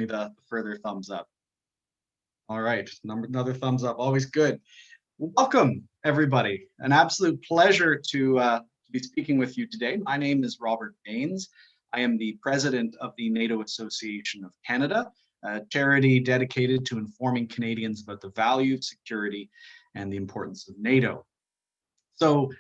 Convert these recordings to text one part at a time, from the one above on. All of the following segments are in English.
the further thumbs up. All right, another thumbs up, always good. Welcome, everybody. An absolute pleasure to be speaking with you today. My name is Robert Baines. I am the president of the NATO Association of Canada, a charity dedicated to informing Canadians about the value of security and the importance of NATO. So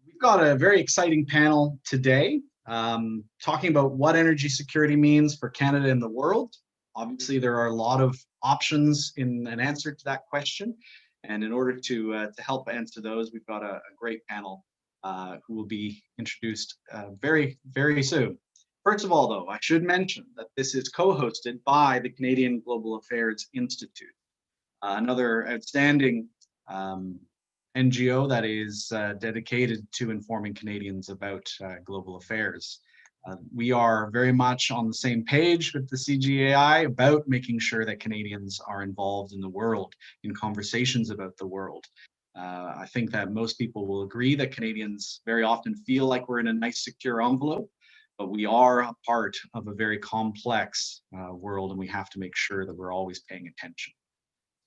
we've got a very exciting panel today, talking about what energy security means for Canada and the world. Obviously, there are a lot of options in an answer to that question. And in order to help answer those, we've got a great panel who will be introduced very, very soon. First of all, though, I should mention that this is co-hosted by the Canadian Global Affairs Institute, another outstanding NGO that is dedicated to informing Canadians about global affairs. We are very much on the same page with the CGAI about making sure that Canadians are involved in the world, in conversations about the world. I think that most people will agree that Canadians very often feel like we're in a nice, secure envelope, but we are a part of a very complex world, and we have to make sure that we're always paying attention.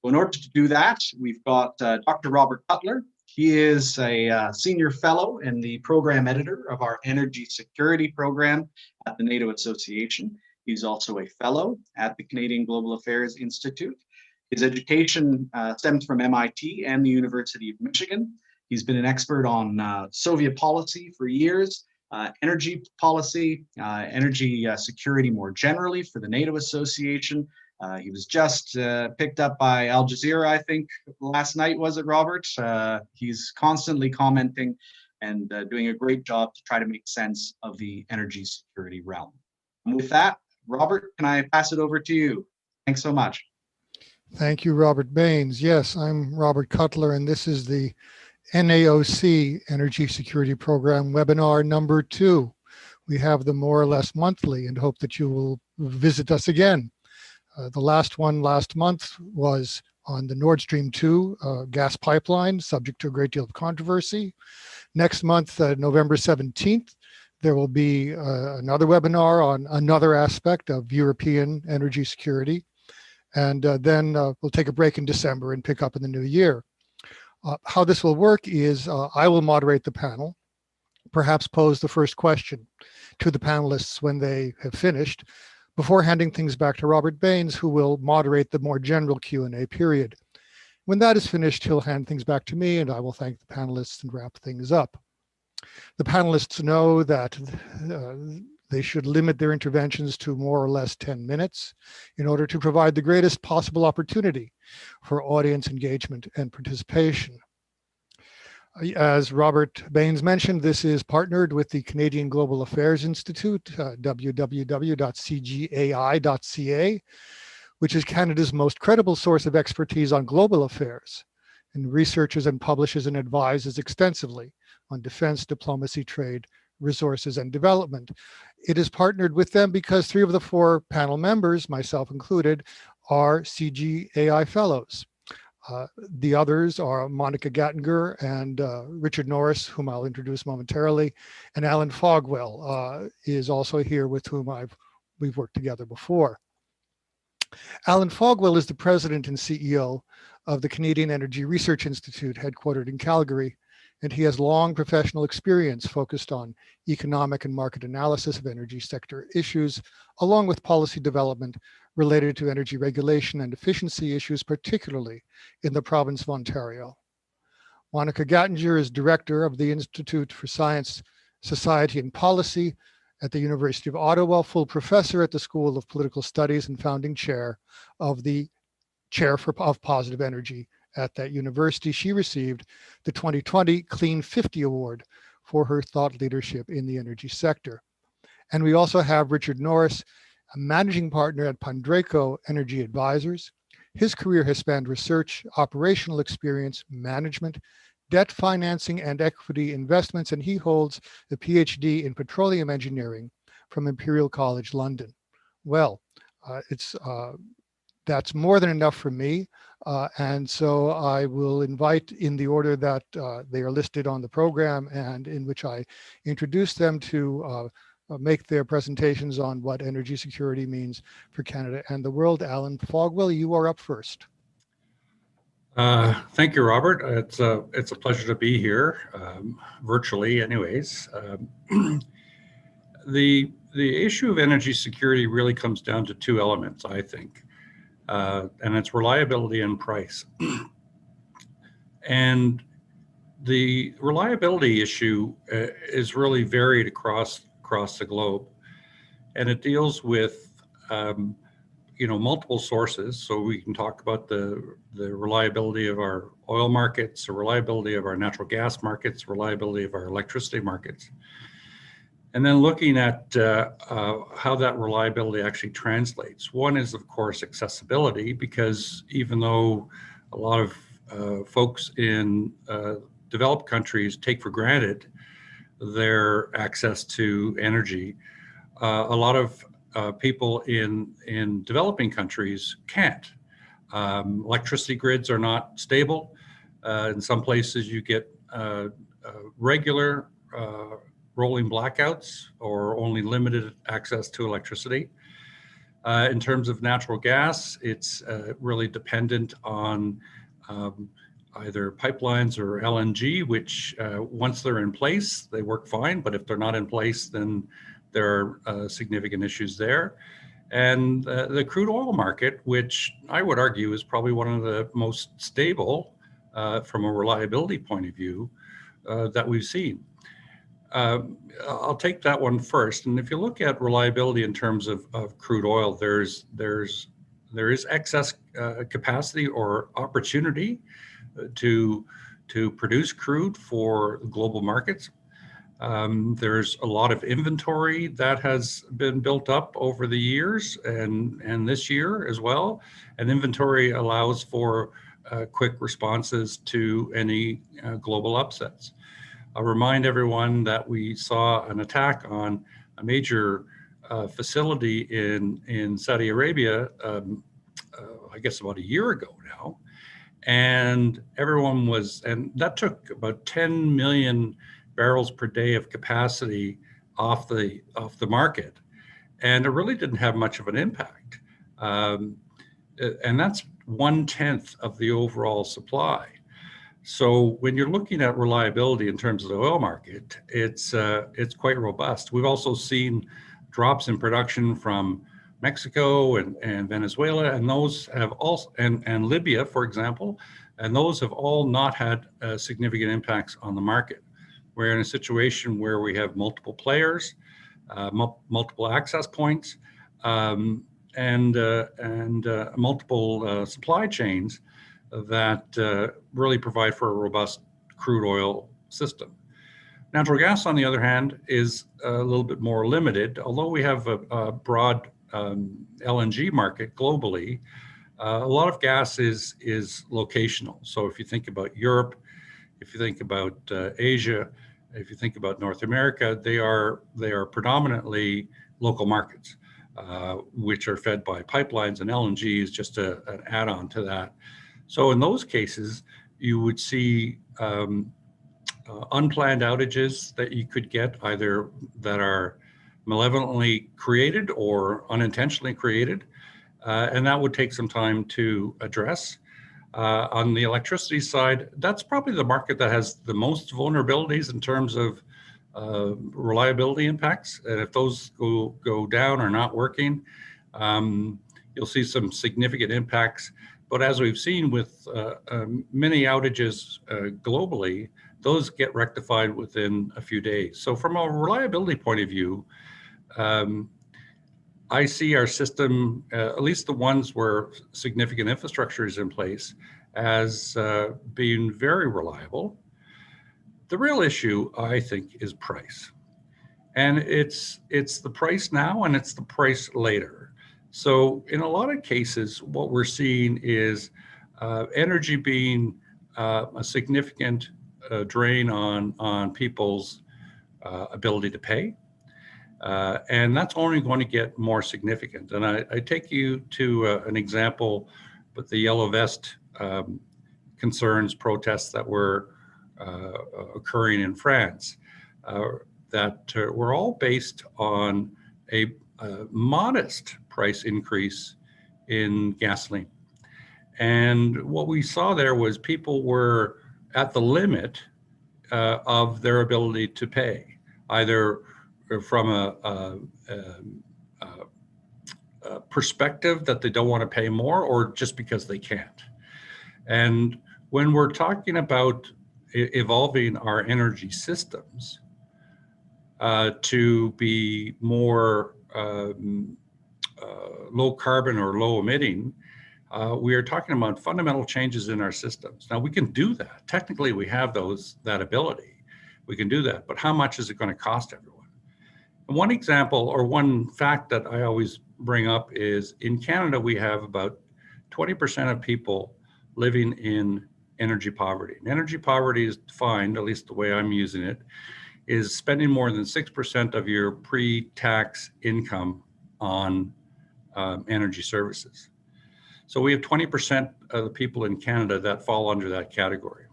So in order to do that, we've got Dr. Robert Cutler. He is a senior fellow and the program editor of our energy security program at the NATO Association. He's also a fellow at the Canadian Global Affairs Institute. His education stems from MIT and the University of Michigan. He's been an expert on Soviet policy for years, energy policy, energy security more generally for the NATO Association. He was just picked up by Al Jazeera, I think, last night, was it, Robert? He's constantly commenting and doing a great job to try to make sense of the energy security realm. And with that, Robert, can I pass it over to you? Thanks so much. Thank you, Robert Baines. Yes, I'm Robert Cutler, and this is the NAOC Energy Security Program webinar number 2. We have them more or less monthly and hope that you will visit us again. The last one last month was on the Nord Stream 2 gas pipeline, subject to a great deal of controversy. Next month, November 17th, there will be another webinar on another aspect of European energy security. And then we'll take a break in December and pick up in the new year. How this will work is I will moderate the panel, perhaps pose the first question to the panelists when they have finished, before handing things back to Robert Baines, who will moderate the more general Q&A period. When that is finished, he'll hand things back to me and I will thank the panelists and wrap things up. The panelists know that they should limit their interventions to more or less 10 minutes in order to provide the greatest possible opportunity for audience engagement and participation. As Robert Baines mentioned, this is partnered with the Canadian Global Affairs Institute, www.cgai.ca, which is Canada's most credible source of expertise on global affairs, and researches and publishes and advises extensively on defense, diplomacy, trade, resources, and development. It is partnered with them because 3 of the 4 panel members, myself included, are CGAI fellows. The others are Monica Gattinger and Richard Norris, whom I'll introduce momentarily, and Alan Fogwell is also here, with whom we've worked together before. Alan Fogwell is the president and CEO of the Canadian Energy Research Institute, headquartered in Calgary, and he has long professional experience focused on economic and market analysis of energy sector issues, along with policy development related to energy regulation and efficiency issues, particularly in the province of Ontario. Monica Gattinger is director of the Institute for Science, Society and Policy at the University of Ottawa, full professor at the School of Political Studies and founding chair of the Chair of Positive Energy at that university. She received the 2020 Clean 50 Award for her thought leadership in the energy sector. And we also have Richard Norris, a managing partner at Pandraco Energy Advisors. His career has spanned research, operational experience, management, debt financing, and equity investments, and he holds a PhD in petroleum engineering from Imperial College London. Well, that's more than enough for me, and so I will invite, in the order that they are listed on the program and in which I introduce them, to make their presentations on what energy security means for Canada and the world. Alan Fogwell, you are up first. Thank you, Robert. It's a pleasure to be here, virtually anyways. The issue of energy security really comes down to two elements, I think, and it's reliability and price. And the reliability issue is really varied across the globe, and it deals with multiple sources. So we can talk about the reliability of our oil markets, the reliability of our natural gas markets, reliability of our electricity markets, and then looking at how that reliability actually translates. One is, of course, accessibility, because even though a lot of folks in developed countries take for granted their access to energy, a lot of people in developing countries can't. Electricity grids are not stable. In some places you get regular rolling blackouts or only limited access to electricity. In terms of natural gas, it's really dependent on either pipelines or LNG, which once they're in place, they work fine, but if they're not in place, then there are significant issues there. And the crude oil market, which I would argue is probably one of the most stable from a reliability point of view that we've seen. I'll take that one first. And if you look at reliability in terms of crude oil, there is excess capacity or opportunity to produce crude for global markets. There's a lot of inventory that has been built up over the years and this year as well. And inventory allows for quick responses to any global upsets. I'll remind everyone that we saw an attack on a major facility in Saudi Arabia, I guess about a year ago now. And and that took about 10 million barrels per day of capacity off the market. And it really didn't have much of an impact. And that's 1/10 of the overall supply. So when you're looking at reliability in terms of the oil market, it's quite robust. We've also seen drops in production from Mexico and Venezuela, and those have also, and Libya, for example, and those have all not had significant impacts on the market. We're in a situation where we have multiple players, multiple access points, and multiple supply chains that really provide for a robust crude oil system. Natural gas, on the other hand, is a little bit more limited. Although we have a broad LNG market globally, a lot of gas is locational. So if you think about Europe, if you think about Asia, if you think about North America, they are predominantly local markets, which are fed by pipelines, and LNG is just an add-on to that. So in those cases, you would see unplanned outages that you could get, either that are malevolently created or unintentionally created, and that would take some time to address. On the electricity side, that's probably the market that has the most vulnerabilities in terms of reliability impacts. And if those go down or not working, you'll see some significant impacts. But as we've seen with many outages globally, those get rectified within a few days. So from a reliability point of view, I see our system, at least the ones where significant infrastructure is in place, as being very reliable. The real issue, I think, is price. And it's the price now and it's the price later. So in a lot of cases, what we're seeing is energy being a significant drain on people's ability to pay. And that's only going to get more significant. And I take you to an example with the Yellow Vest protests that were occurring in France. that were all based on a modest price increase in gasoline. And what we saw there was people were at the limit of their ability to pay, either from a perspective that they don't want to pay more, or just because they can't. And when we're talking about evolving our energy systems to be more low carbon or low emitting, we are talking about fundamental changes in our systems. Now, we can do that. Technically, we have that ability. We can do that, but how much is it going to cost everyone? And one example, or one fact that I always bring up, is in Canada, we have about 20% of people living in energy poverty. And energy poverty is defined, at least the way I'm using it, is spending more than 6% of your pre-tax income on energy services. So we have 20% of the people in Canada that fall under that category.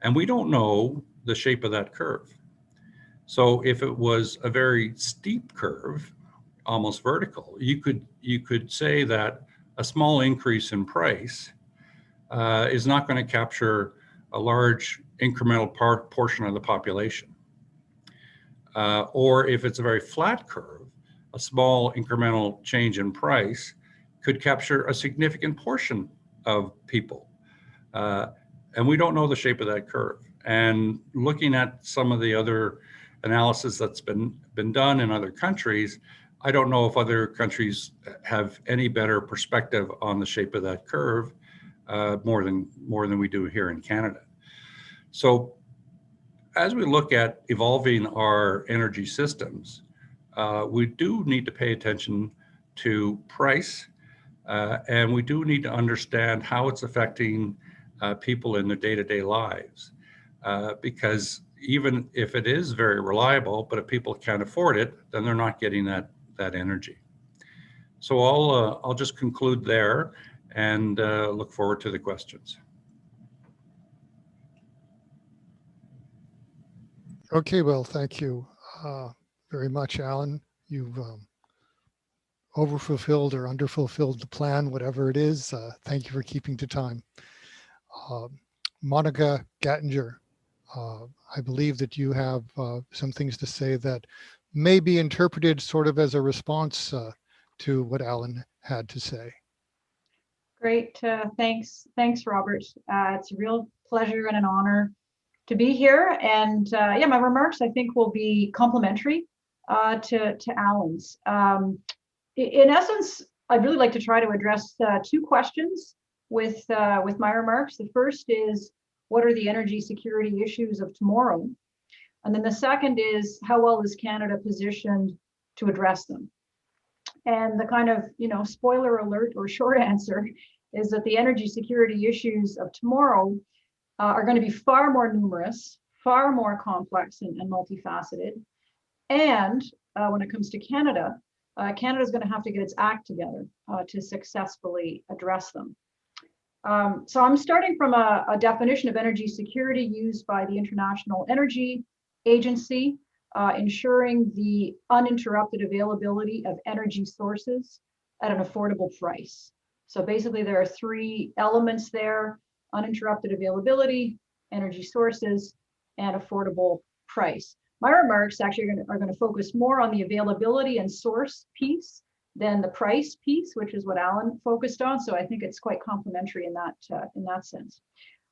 And we don't know the shape of that curve. So if it was a very steep curve, almost vertical, you could say that a small increase in price is not going to capture a large incremental portion of the population. Or if it's a very flat curve, a small incremental change in price could capture a significant portion of people. And we don't know the shape of that curve. And looking at some of the other analysis that's been done in other countries, I don't know if other countries have any better perspective on the shape of that curve more than we do here in Canada. So as we look at evolving our energy systems, we do need to pay attention to price, and we do need to understand how it's affecting people in their day-to-day lives. Because even if it is very reliable, but if people can't afford it, then they're not getting that energy. So I'll just conclude there and look forward to the questions. Okay, well, thank you very much, Alan. You've overfulfilled or underfulfilled the plan, whatever it is. Thank you for keeping to time. Monica Gattinger, I believe that you have some things to say that may be interpreted sort of as a response to what Alan had to say. Great, thanks, Robert. It's a real pleasure and an honor to be here. And yeah, my remarks, I think, will be complementary to Alan's. In essence, I'd really like to try to address two questions with my remarks. The first is, what are the energy security issues of tomorrow? And then the second is, how well is Canada positioned to address them? And the kind of, spoiler alert or short answer is that the energy security issues of tomorrow are going to be far more numerous, far more complex and multifaceted. And when it comes to Canada, Canada is going to have to get its act together to successfully address them. So I'm starting from a definition of energy security used by the International Energy Agency, ensuring the uninterrupted availability of energy sources at an affordable price. So basically there are three elements there: uninterrupted availability, energy sources, and affordable price. My remarks actually are going to focus more on the availability and source piece than the price piece, which is what Alan focused on. So I think it's quite complementary in that sense.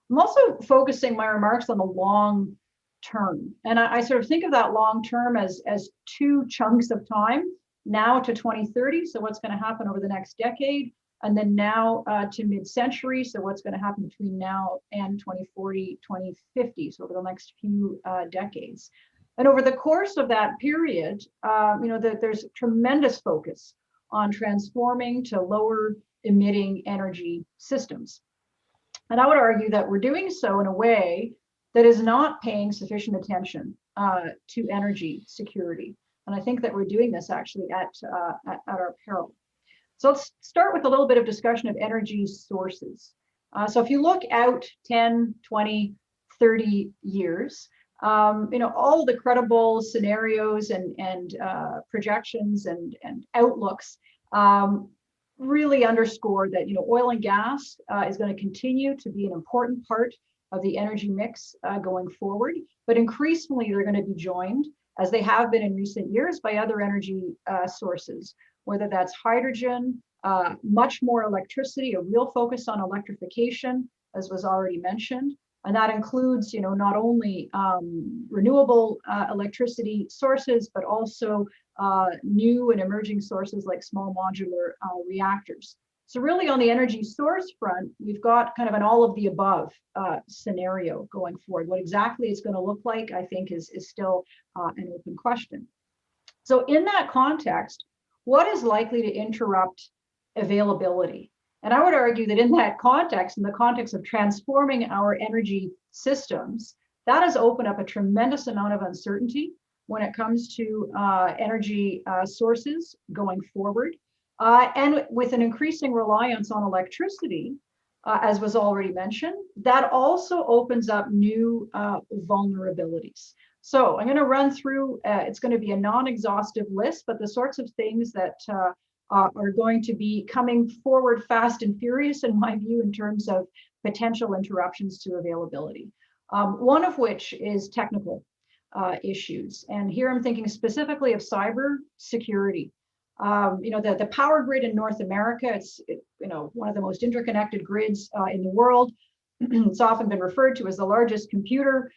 I'm also focusing my remarks on the long term. And I sort of think of that long term as two chunks of time, now to 2030. So what's going to happen over the next decade, and then now to mid-century. So what's going to happen between now and 2040, 2050. So over the next few decades. And over the course of that period, there's tremendous focus on transforming to lower emitting energy systems. And I would argue that we're doing so in a way that is not paying sufficient attention to energy security. And I think that we're doing this actually at our peril. So let's start with a little bit of discussion of energy sources. So if you look out 10, 20, 30 years, All the credible scenarios and projections and outlooks really underscore that oil and gas is going to continue to be an important part of the energy mix going forward, but increasingly they're going to be joined, as they have been in recent years, by other energy sources, whether that's hydrogen, much more electricity, a real focus on electrification, as was already mentioned. And that includes, not only renewable electricity sources, but also new and emerging sources like small modular reactors. So really on the energy source front, we've got kind of an all of the above scenario going forward. What exactly it's going to look like, I think, is still an open question. So in that context, what is likely to interrupt availability? And I would argue that in that context, in the context of transforming our energy systems, that has opened up a tremendous amount of uncertainty when it comes to energy sources going forward. And with an increasing reliance on electricity, as was already mentioned, that also opens up new vulnerabilities. So I'm going to run through, it's going to be a non-exhaustive list, but the sorts of things that are going to be coming forward fast and furious, in my view, in terms of potential interruptions to availability. One of which is technical issues. And here I'm thinking specifically of cyber security. The power grid in North America, it's one of the most interconnected grids in the world. It's often been referred to as the largest computer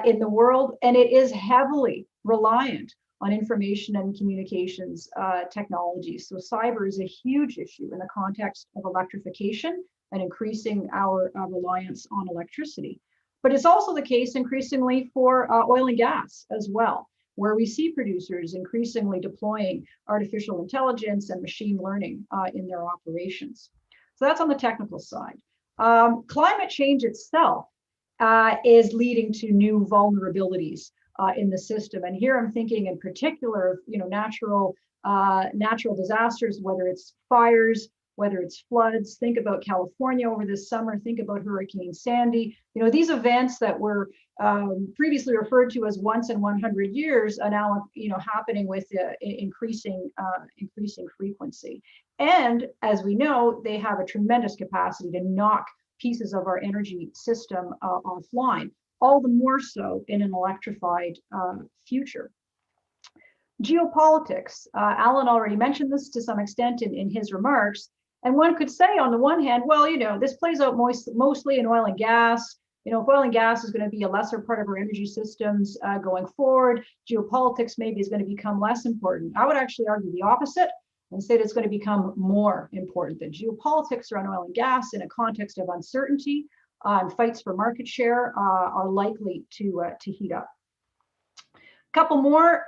in the world, and it is heavily reliant on information and communications technologies. So cyber is a huge issue in the context of electrification and increasing our reliance on electricity. But it's also the case increasingly for oil and gas as well, where we see producers increasingly deploying artificial intelligence and machine learning in their operations. So that's on the technical side. Climate change itself is leading to new vulnerabilities in the system. And here I'm thinking in particular of natural disasters, whether it's fires, whether it's floods. Think about California over this summer, think about Hurricane Sandy. These events that were previously referred to as once in 100 years are now happening with increasing frequency. And as we know, they have a tremendous capacity to knock pieces of our energy system offline, all the more so in an electrified future. Geopolitics. Alan already mentioned this to some extent in his remarks. And one could say, on the one hand, well, this plays out mostly in oil and gas. If oil and gas is going to be a lesser part of our energy systems going forward, geopolitics maybe is going to become less important. I would actually argue the opposite and say that it's going to become more important. That geopolitics around oil and gas in a context of uncertainty and fights for market share are likely to heat up. Couple more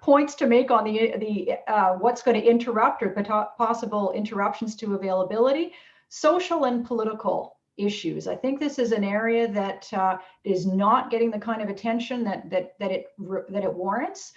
points to make on the what's going to interrupt or possible interruptions to availability. Social and political issues. I think this is an area that is not getting the kind of attention that it warrants.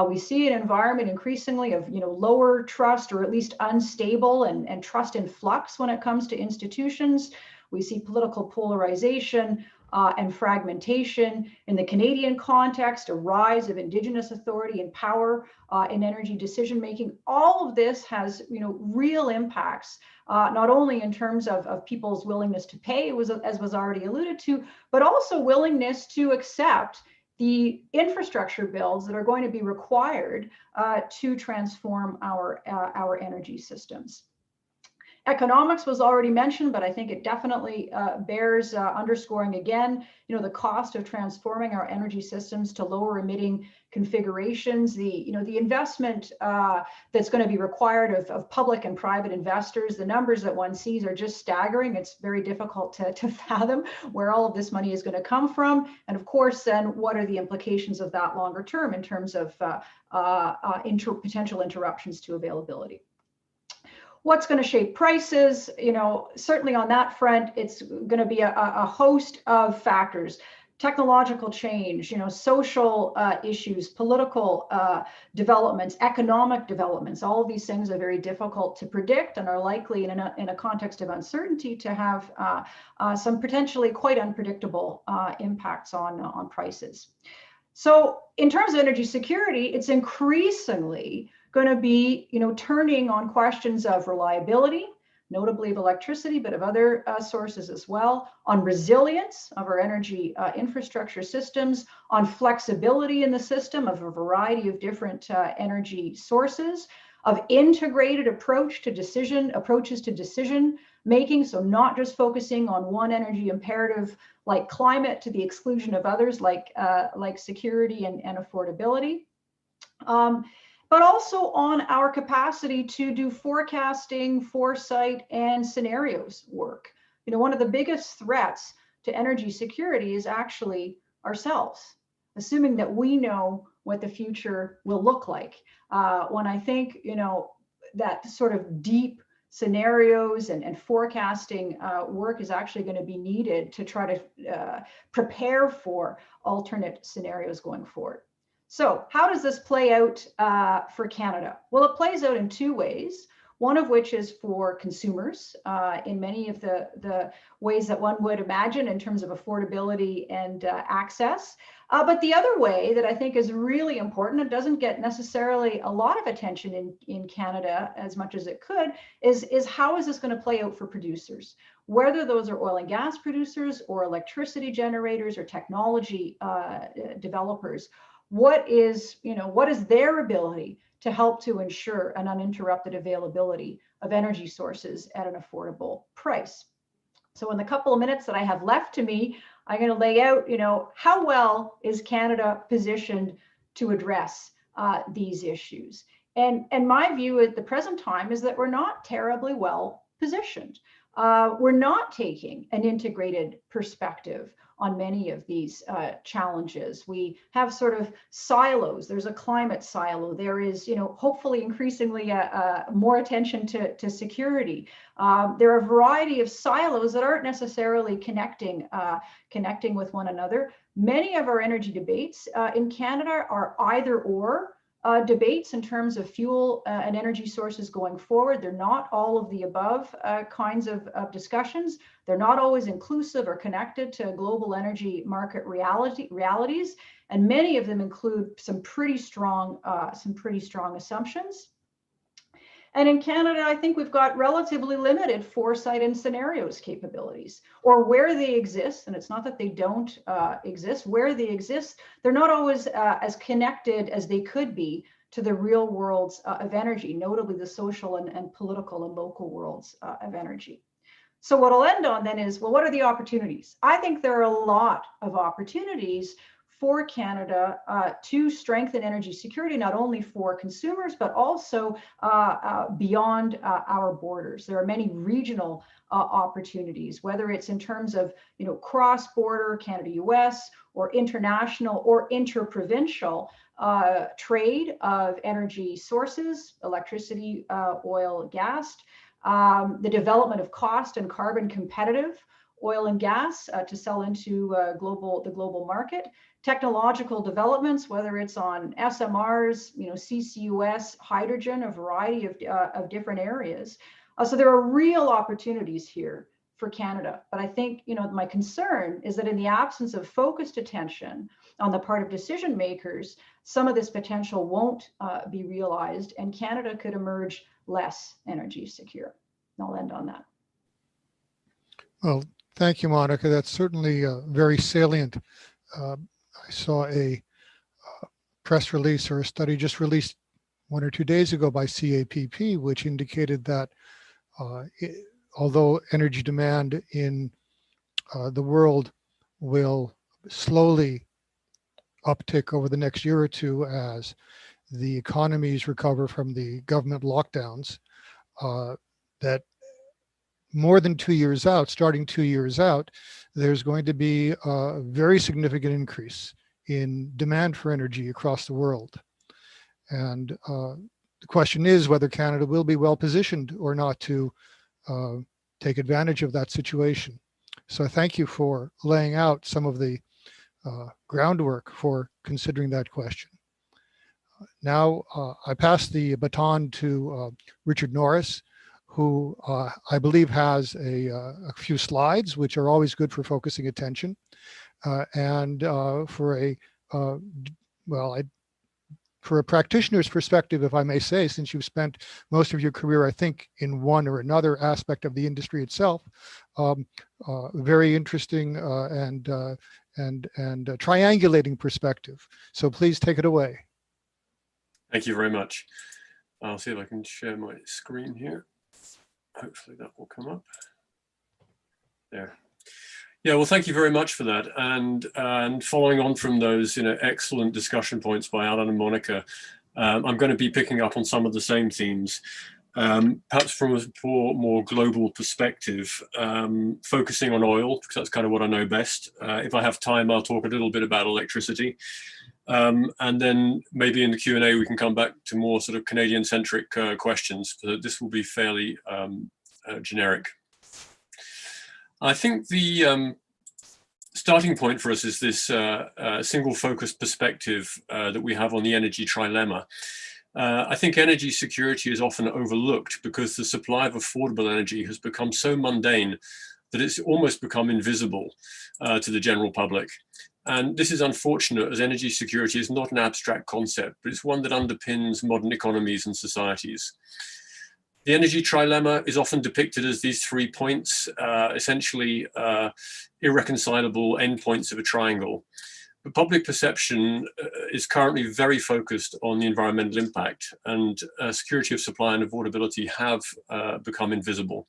We see an environment increasingly of lower trust, or at least unstable and trust in flux when it comes to institutions. We see political polarization and fragmentation. In the Canadian context, a rise of Indigenous authority and power in energy decision-making. All of this has real impacts, not only in terms of people's willingness to pay, as was already alluded to, but also willingness to accept the infrastructure builds that are going to be required to transform our energy systems. Economics was already mentioned, but I think it definitely bears underscoring again, the cost of transforming our energy systems to lower emitting configurations, the investment that's going to be required of public and private investors. The numbers that one sees are just staggering. It's very difficult to fathom where all of this money is going to come from. And of course, then what are the implications of that longer term in terms of potential interruptions to availability? What's going to shape prices? Certainly on that front, it's going to be a host of factors. technological change, social issues, political developments, economic developments. All of these things are very difficult to predict and are likely in a context of uncertainty to have some potentially quite unpredictable impacts on prices. So in terms of energy security, it's increasingly going to be, turning on questions of reliability, notably of electricity, but of other sources as well, on resilience of our energy infrastructure systems, on flexibility in the system of a variety of different energy sources, of integrated approaches to decision making. So not just focusing on one energy imperative like climate to the exclusion of others like security and affordability. But also on our capacity to do forecasting, foresight, and scenarios work. One of the biggest threats to energy security is actually ourselves, assuming that we know what the future will look like. When I think, that sort of deep scenarios and forecasting work is actually going to be needed to try to prepare for alternate scenarios going forward. So how does this play out for Canada? Well, it plays out in two ways. One of which is for consumers in many of the ways that one would imagine in terms of affordability and access. But the other way that I think is really important, it doesn't get necessarily a lot of attention in Canada as much as it could, is how is this going to play out for producers? Whether those are oil and gas producers or electricity generators or technology developers, what is their ability to help to ensure an uninterrupted availability of energy sources at an affordable price? So in the couple of minutes that I have left to me, I'm going to lay out, how well is Canada positioned to address these issues? And my view at the present time is that we're not terribly well positioned. We're not taking an integrated perspective on many of these challenges. We have sort of silos. There's a climate silo. There is, hopefully increasingly more attention to security. There are a variety of silos that aren't necessarily connecting with one another. Many of our energy debates in Canada are either or debates in terms of fuel and energy sources going forward. They're not all of the above kinds of discussions. They're not always inclusive or connected to global energy market realities, and many of them include some pretty strong assumptions. And in Canada, I think we've got relatively limited foresight and scenarios capabilities, or where they exist, and it's not that they don't exist, where they exist, they're not always as connected as they could be to the real worlds of energy, notably the social and political and local worlds of energy. So what I'll end on then is, well, what are the opportunities? I think there are a lot of opportunities for Canada to strengthen energy security, not only for consumers, but also beyond our borders. There are many regional opportunities, whether it's in terms of cross-border Canada-US or international or interprovincial trade of energy sources, electricity, oil, gas, the development of cost and carbon competitive oil and gas to sell into the global market, technological developments, whether it's on SMRs, CCUS, hydrogen, a variety of different areas. So there are real opportunities here for Canada. But I think, my concern is that in the absence of focused attention on the part of decision makers, some of this potential won't be realized, and Canada could emerge less energy secure. And I'll end on that. Well, thank you, Monica. That's certainly very salient. I saw a press release or a study just released 1 or 2 days ago by CAPP, which indicated that although energy demand in the world will slowly uptick over the next year or two as the economies recover from the government lockdowns, that more than 2 years out, starting 2 years out, there's going to be a very significant increase in demand for energy across the world. And the question is whether Canada will be well positioned or not to take advantage of that situation. So thank you for laying out some of the groundwork for considering that question. Now I pass the baton to Richard Norris, who I believe has a few slides, which are always good for focusing attention, and for a for a practitioner's perspective, if I may say, since you've spent most of your career, I think, in one or another aspect of the industry itself, very interesting and triangulating perspective. So please take it away. Thank you very much. I'll see if I can share my screen here. Hopefully that will come up. There. Yeah, well, thank you very much for that. And following on from those, excellent discussion points by Alan and Monica, I'm going to be picking up on some of the same themes, perhaps from a more global perspective, focusing on oil, because that's kind of what I know best. If I have time, I'll talk a little bit about electricity. And then maybe in the Q&A, we can come back to more sort of Canadian-centric questions, but this will be fairly generic. I think the starting point for us is this single focus perspective that we have on the energy trilemma. I think energy security is often overlooked because the supply of affordable energy has become so mundane that it's almost become invisible to the general public. And this is unfortunate, as energy security is not an abstract concept, but it's one that underpins modern economies and societies. The energy trilemma is often depicted as these 3 points, essentially irreconcilable endpoints of a triangle. But public perception is currently very focused on the environmental impact, and security of supply and affordability have become invisible.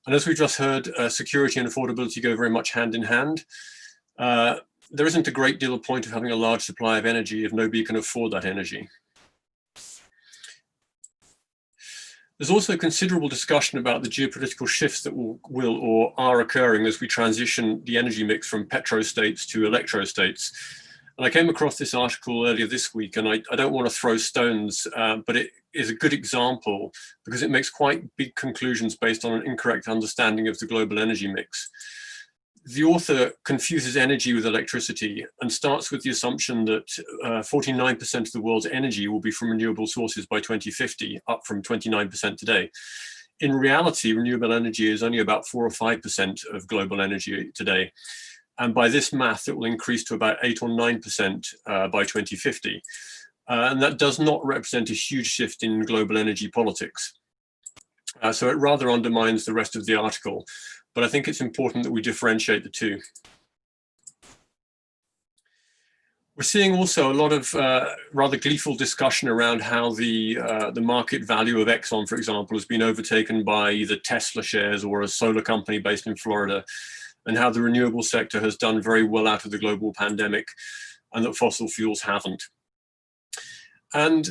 And as we just heard, security and affordability go very much hand in hand. There isn't a great deal of point of having a large supply of energy if nobody can afford that energy. There's also considerable discussion about the geopolitical shifts that will or are occurring as we transition the energy mix from petrostates to electrostates. And I came across this article earlier this week, and I don't want to throw stones, but it is a good example because it makes quite big conclusions based on an incorrect understanding of the global energy mix. The author confuses energy with electricity and starts with the assumption that 49% of the world's energy will be from renewable sources by 2050, up from 29% today. In reality, renewable energy is only about 4 or 5% of global energy today. And by this math, it will increase to about 8 or 9% by 2050. And that does not represent a huge shift in global energy politics. So it rather undermines the rest of the article. But I think it's important that we differentiate the two. We're seeing also a lot of rather gleeful discussion around how the market value of Exxon, for example, has been overtaken by either Tesla shares or a solar company based in Florida, and how the renewable sector has done very well out of the global pandemic and that fossil fuels haven't. And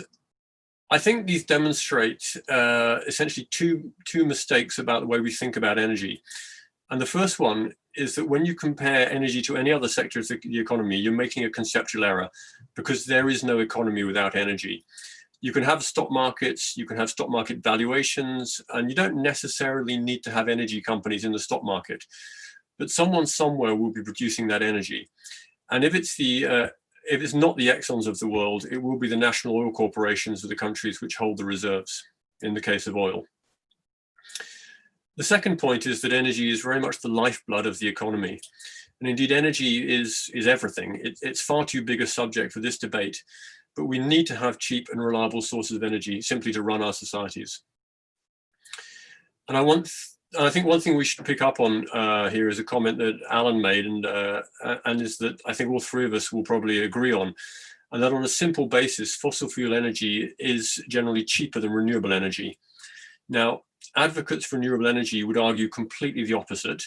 I think these demonstrate essentially two mistakes about the way we think about energy. And the first one is that when you compare energy to any other sector of the economy, you're making a conceptual error because there is no economy without energy. You can have stock markets, you can have stock market valuations, and you don't necessarily need to have energy companies in the stock market. But someone somewhere will be producing that energy. And if it's not the Exxons of the world, it will be the national oil corporations of the countries which hold the reserves in the case of oil. The second point is that energy is very much the lifeblood of the economy. And indeed, energy is everything. It's far too big a subject for this debate, but we need to have cheap and reliable sources of energy simply to run our societies. And I think one thing we should pick up on here is a comment that Alan made, and is that I think all three of us will probably agree on, and that on a simple basis, fossil fuel energy is generally cheaper than renewable energy. Now, advocates for renewable energy would argue completely the opposite.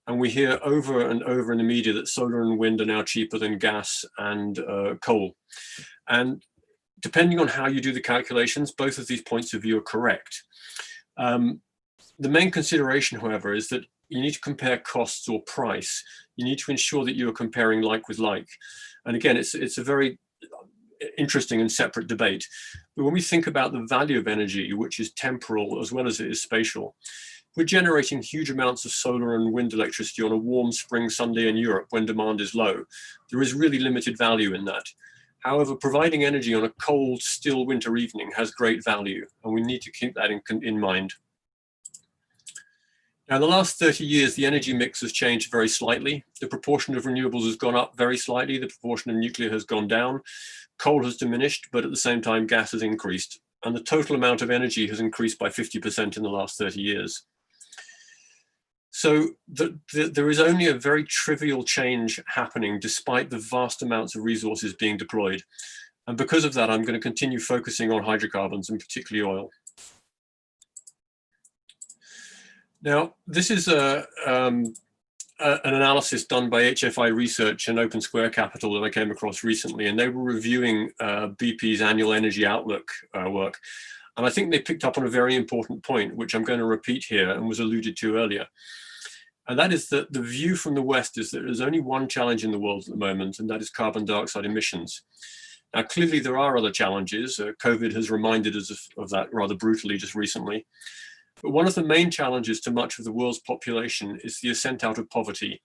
And we hear over and over in the media that solar and wind are now cheaper than gas and coal. And depending on how you do the calculations, both of these points of view are correct. The main consideration, however, is that you need to compare costs or price. You need to ensure that you're comparing like with like. And again, it's a very interesting and separate debate. But when we think about the value of energy, which is temporal as well as it is spatial, we're generating huge amounts of solar and wind electricity on a warm spring Sunday in Europe when demand is low. There is really limited value in that. However, providing energy on a cold, still winter evening has great value, and we need to keep that in mind. Now, in the last 30 years, the energy mix has changed very slightly. The proportion of renewables has gone up very slightly. The proportion of nuclear has gone down. Coal has diminished, but at the same time, gas has increased. And the total amount of energy has increased by 50% in the last 30 years. So there is only a very trivial change happening despite the vast amounts of resources being deployed. And because of that, I'm going to continue focusing on hydrocarbons and particularly oil. Now, this is an analysis done by HFI Research and Open Square Capital that I came across recently, and they were reviewing BP's annual energy outlook work. And I think they picked up on a very important point, which I'm going to repeat here and was alluded to earlier. And that is that the view from the West is that there's only one challenge in the world at the moment, and that is carbon dioxide emissions. Now, clearly there are other challenges. COVID has reminded us of that rather brutally just recently. But one of the main challenges to much of the world's population is the ascent out of poverty.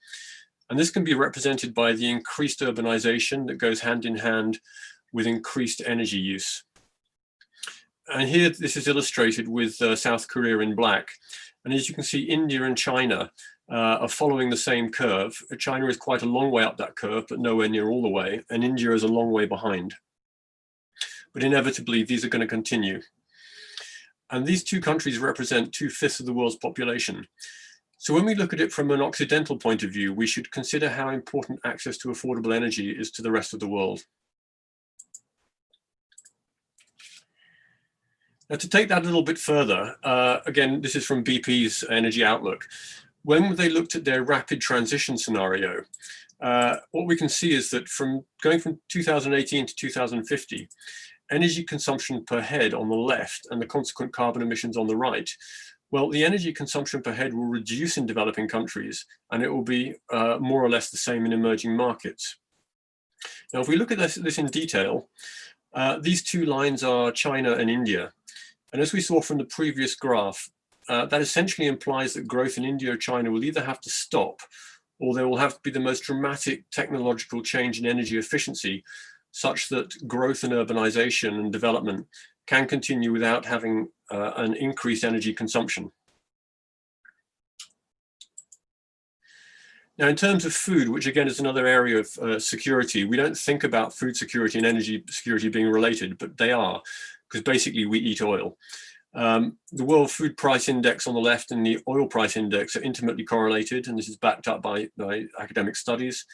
And this can be represented by the increased urbanization that goes hand in hand with increased energy use. And here, this is illustrated with South Korea in black. And as you can see, India and China are following the same curve. China is quite a long way up that curve, but nowhere near all the way. And India is a long way behind. But inevitably, these are going to continue. And these two countries represent 2/5 of the world's population. So when we look at it from an Occidental point of view, we should consider how important access to affordable energy is to the rest of the world. Now, to take that a little bit further, again, this is from BP's Energy Outlook. When they looked at their rapid transition scenario, what we can see is that going from 2018 to 2050, energy consumption per head on the left and the consequent carbon emissions on the right, well, the energy consumption per head will reduce in developing countries, and it will be more or less the same in emerging markets. Now, if we look at this in detail, these two lines are China and India. And as we saw from the previous graph, that essentially implies that growth in India or China will either have to stop, or there will have to be the most dramatic technological change in energy efficiency, such that growth and urbanization and development can continue without having an increased energy consumption. Now, in terms of food, which again is another area of security, we don't think about food security and energy security being related, but they are, because basically we eat oil. The World Food Price Index on the left and the oil price index are intimately correlated, and this is backed up by academic studies.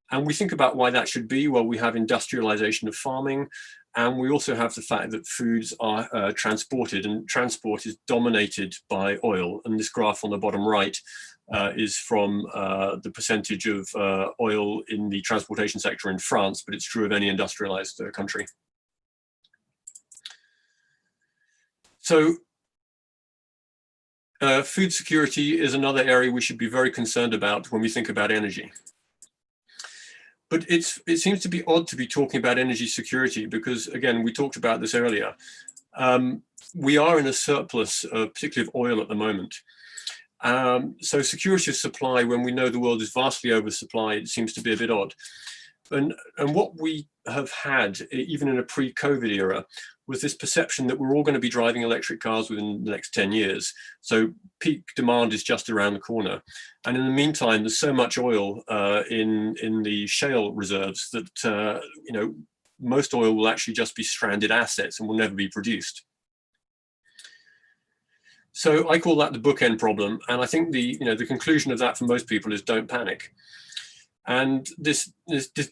And we think about why that should be. Well, we have industrialization of farming, and we also have the fact that foods are transported, and transport is dominated by oil. And this graph on the bottom right is from the percentage of oil in the transportation sector in France, but it's true of any industrialized country. So food security is another area we should be very concerned about when we think about energy. But it seems to be odd to be talking about energy security because, again, we talked about this earlier. We are in a surplus, particularly of oil at the moment. So security of supply, when we know the world is vastly oversupplied, seems to be a bit odd. And what we have had, even in a pre-COVID era, was this perception that we're all going to be driving electric cars within the next 10 years. So peak demand is just around the corner. And in the meantime, there's so much oil in the shale reserves that most oil will actually just be stranded assets and will never be produced. So I call that the bookend problem. And I think the conclusion of that for most people is don't panic. And this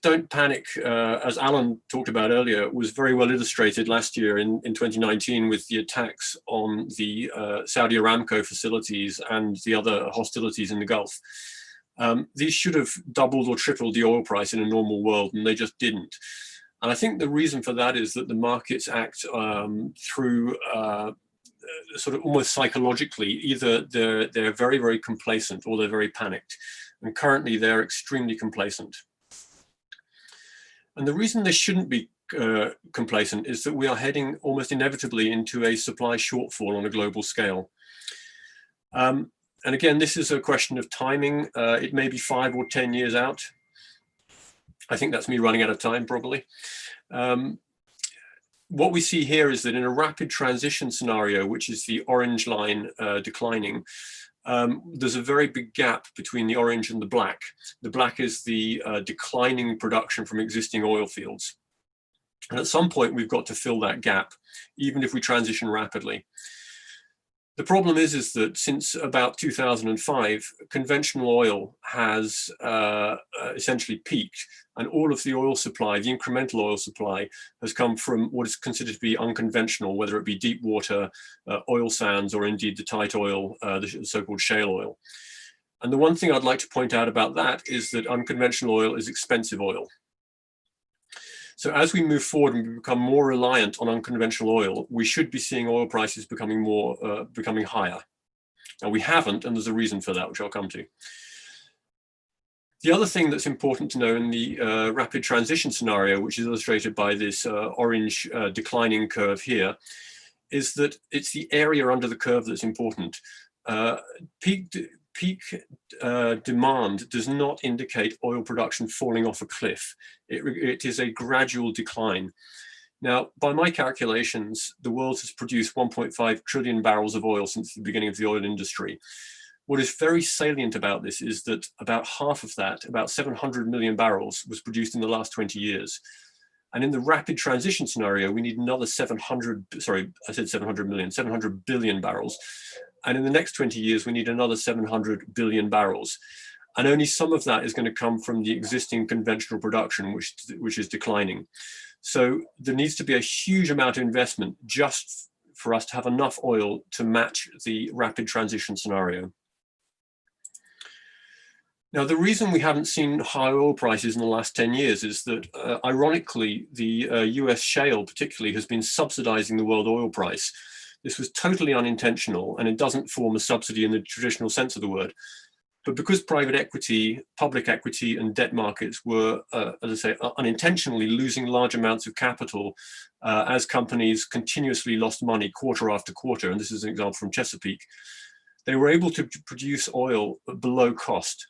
don't panic, as Alan talked about earlier, was very well illustrated last year in 2019 with the attacks on the Saudi Aramco facilities and the other hostilities in the Gulf. These should have doubled or tripled the oil price in a normal world, and they just didn't. And I think the reason for that is that the markets act through sort of almost psychologically. Either they're very, very complacent or they're very panicked. And currently they're extremely complacent. And the reason they shouldn't be complacent is that we are heading almost inevitably into a supply shortfall on a global scale. And again, this is a question of timing. It may be 5 or 10 years out. I think that's me running out of time, probably. What we see here is that in a rapid transition scenario, which is the orange line declining, there's a very big gap between the orange and the black. The black is the declining production from existing oil fields. And at some point, we've got to fill that gap, even if we transition rapidly. The problem is that since about 2005, conventional oil has essentially peaked, and all of the oil supply, the incremental oil supply, has come from what is considered to be unconventional, whether it be deep water, oil sands, or indeed the tight oil, the so-called shale oil. And the one thing I'd like to point out about that is that unconventional oil is expensive oil. So as we move forward and we become more reliant on unconventional oil, we should be seeing oil prices becoming higher. Now we haven't, and there's a reason for that, which I'll come to. The other thing that's important to know in the rapid transition scenario, which is illustrated by this orange declining curve here, is that it's the area under the curve that's important. Peak demand does not indicate oil production falling off a cliff. It is a gradual decline. Now, by my calculations, the world has produced 1.5 trillion barrels of oil since the beginning of the oil industry. What is very salient about this is that about half of that, about 700 million barrels, was produced in the last 20 years. And in the rapid transition scenario, we need another 700 billion barrels. And in the next 20 years, we need another 700 billion barrels. And only some of that is going to come from the existing conventional production, which is declining. So there needs to be a huge amount of investment just for us to have enough oil to match the rapid transition scenario. Now, the reason we haven't seen high oil prices in the last 10 years is that, ironically, the US shale particularly has been subsidizing the world oil price. This was totally unintentional, and it doesn't form a subsidy in the traditional sense of the word. But because private equity, public equity, and debt markets were, as I say, unintentionally losing large amounts of capital as companies continuously lost money quarter after quarter, and this is an example from Chesapeake, they were able to produce oil below cost.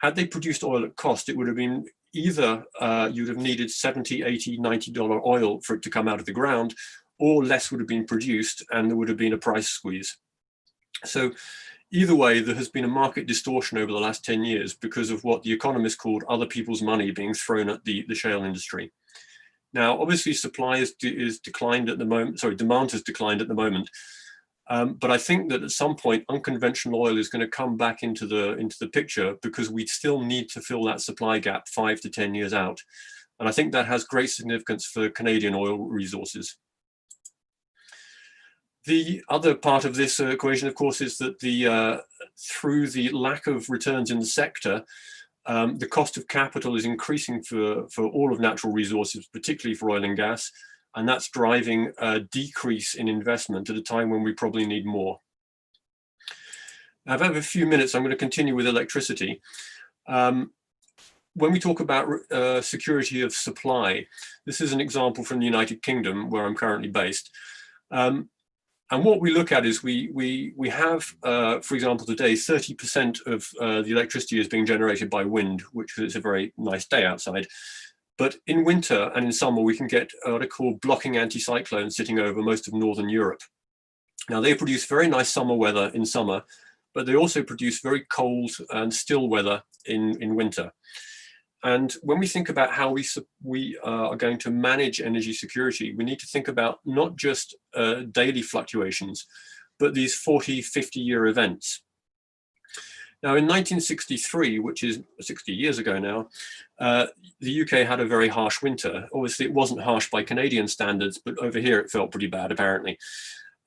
Had they produced oil at cost, it would have been either you'd have needed $70, $80, $90 oil for it to come out of the ground, or less would have been produced and there would have been a price squeeze. So either way, there has been a market distortion over the last 10 years because of what the economists called other people's money being thrown at the shale industry. Now, obviously, supply is declined at the moment. Sorry, demand has declined at the moment. But I think that at some point, unconventional oil is going to come back into the picture because we still need to fill that supply gap 5 to 10 years out. And I think that has great significance for Canadian oil resources. The other part of this equation, of course, is that through the lack of returns in the sector, the cost of capital is increasing for all of natural resources, particularly for oil and gas. And that's driving a decrease in investment at a time when we probably need more. Now, if I have a few minutes, I'm going to continue with electricity. When we talk about security of supply, this is an example from the United Kingdom, where I'm currently based. And what we look at is we have, for example, today, 30% of the electricity is being generated by wind, which is a very nice day outside. But in winter and in summer, we can get what are called blocking anticyclones sitting over most of Northern Europe. Now, they produce very nice summer weather in summer, but they also produce very cold and still weather in winter. And when we think about how we are going to manage energy security, we need to think about not just daily fluctuations, but these 40, 50-year events. Now, in 1963, which is 60 years ago now, the UK had a very harsh winter. Obviously, it wasn't harsh by Canadian standards, but over here it felt pretty bad, apparently.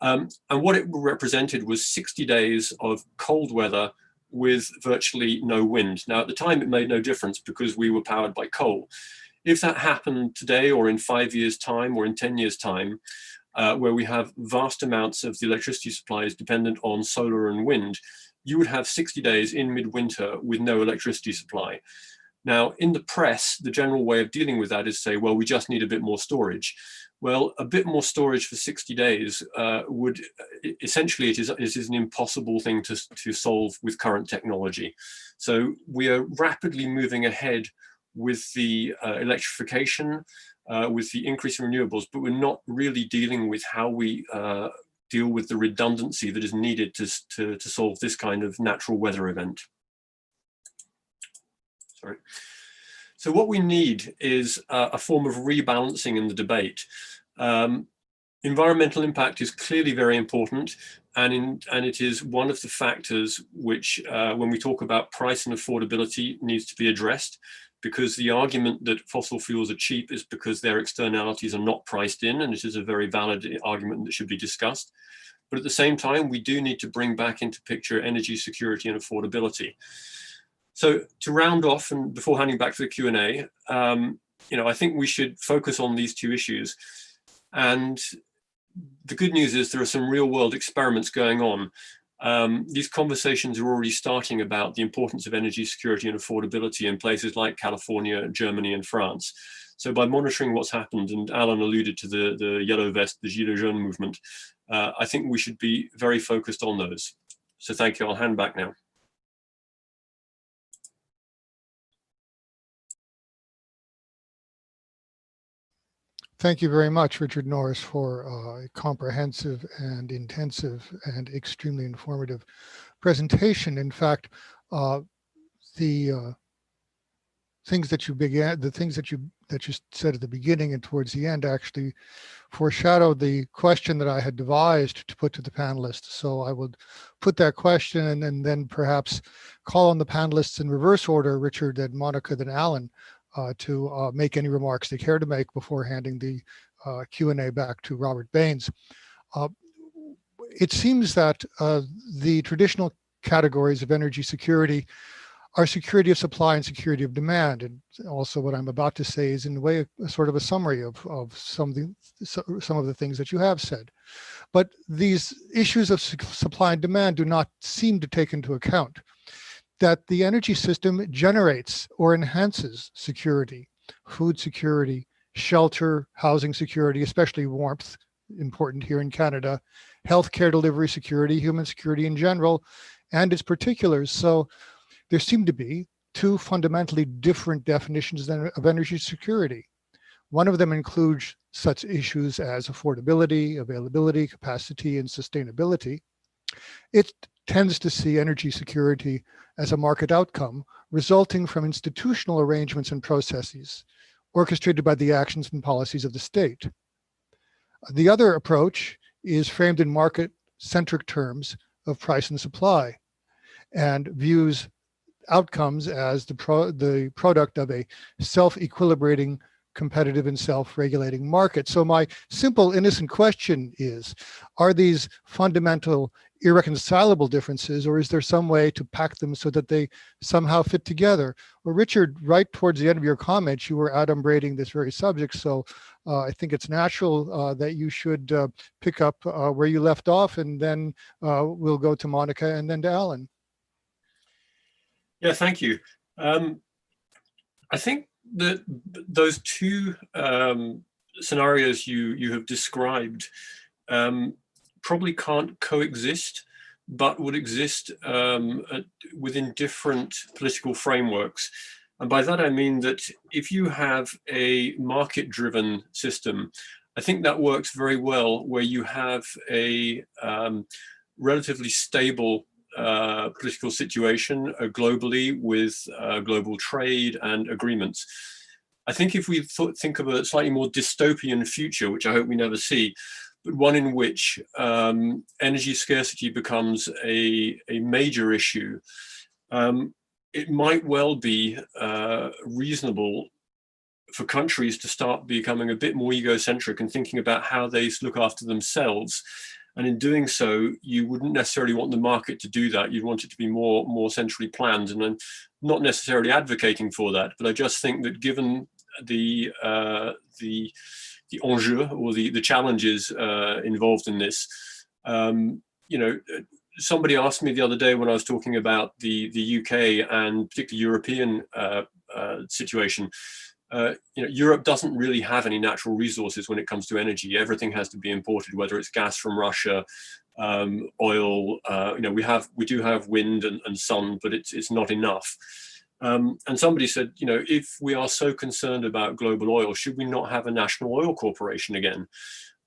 And what it represented was 60 days of cold weather with virtually no wind. Now, at the time, it made no difference because we were powered by coal. If that happened today or in 5 years' time or in 10 years' time, where we have vast amounts of the electricity supplies dependent on solar and wind, you would have 60 days in midwinter with no electricity supply. Now, in the press, the general way of dealing with that is say, well, we just need a bit more storage. Well, a bit more storage for 60 days would essentially, it is an impossible thing to solve with current technology. So we are rapidly moving ahead with the electrification, with the increase in renewables, but we're not really dealing with how we deal with the redundancy that is needed to solve this kind of natural weather event. Sorry. So what we need is a form of rebalancing in the debate. Environmental impact is clearly very important, and it is one of the factors which, when we talk about price and affordability, needs to be addressed, because the argument that fossil fuels are cheap is because their externalities are not priced in, and it is a very valid argument that should be discussed. But at the same time, we do need to bring back into picture energy security and affordability. So to round off, and before handing back to the Q&A, I think we should focus on these two issues. And the good news is there are some real world experiments going on. These conversations are already starting about the importance of energy security and affordability in places like California, Germany, and France. So by monitoring what's happened, and Alan alluded to the yellow vest, the Gilets jaunes movement, I think we should be very focused on those. So thank you. I'll hand back now. Thank you very much, Richard Norris, for a comprehensive and intensive and extremely informative presentation. In fact, the things that you said at the beginning and towards the end actually foreshadowed the question that I had devised to put to the panelists. So I would put that question and then perhaps call on the panelists in reverse order, Richard, then Monica, then Alan, to make any remarks they care to make before handing the Q&A back to Robert Baines. It seems that the traditional categories of energy security are security of supply and security of demand. And also what I'm about to say is in a way a sort of a summary of some of the things that you have said. But these issues of supply and demand do not seem to take into account that the energy system generates or enhances security, food security, shelter, housing security, especially warmth, important here in Canada, healthcare delivery security, human security in general, and its particulars. So there seem to be two fundamentally different definitions of energy security. One of them includes such issues as affordability, availability, capacity, and sustainability. It tends to see energy security as a market outcome resulting from institutional arrangements and processes orchestrated by the actions and policies of the state. The other approach is framed in market-centric terms of price and supply and views outcomes as the product of a self-equilibrating, competitive and self-regulating market. So my simple, innocent question is, are these fundamental irreconcilable differences, or is there some way to pack them so that they somehow fit together? Well, Richard, right towards the end of your comments, you were adumbrating this very subject. So I think it's natural that you should pick up where you left off, and then we'll go to Monica and then to Alan. Yeah, thank you. I think that those two scenarios you have described probably can't coexist, but would exist within different political frameworks. And by that I mean that if you have a market-driven system, I think that works very well where you have a relatively stable political situation globally with global trade and agreements. I think if we think of a slightly more dystopian future, which I hope we never see, but one in which energy scarcity becomes a major issue, it might well be reasonable for countries to start becoming a bit more egocentric and thinking about how they look after themselves. And in doing so, you wouldn't necessarily want the market to do that. You'd want it to be more centrally planned. And I'm not necessarily advocating for that, but I just think that given the enjeu or the challenges involved in this, somebody asked me the other day when I was talking about the UK and particularly European situation. Europe doesn't really have any natural resources when it comes to energy. Everything has to be imported, whether it's gas from Russia, oil. We do have wind and sun, but it's not enough. And somebody said, if we are so concerned about global oil, should we not have a national oil corporation again?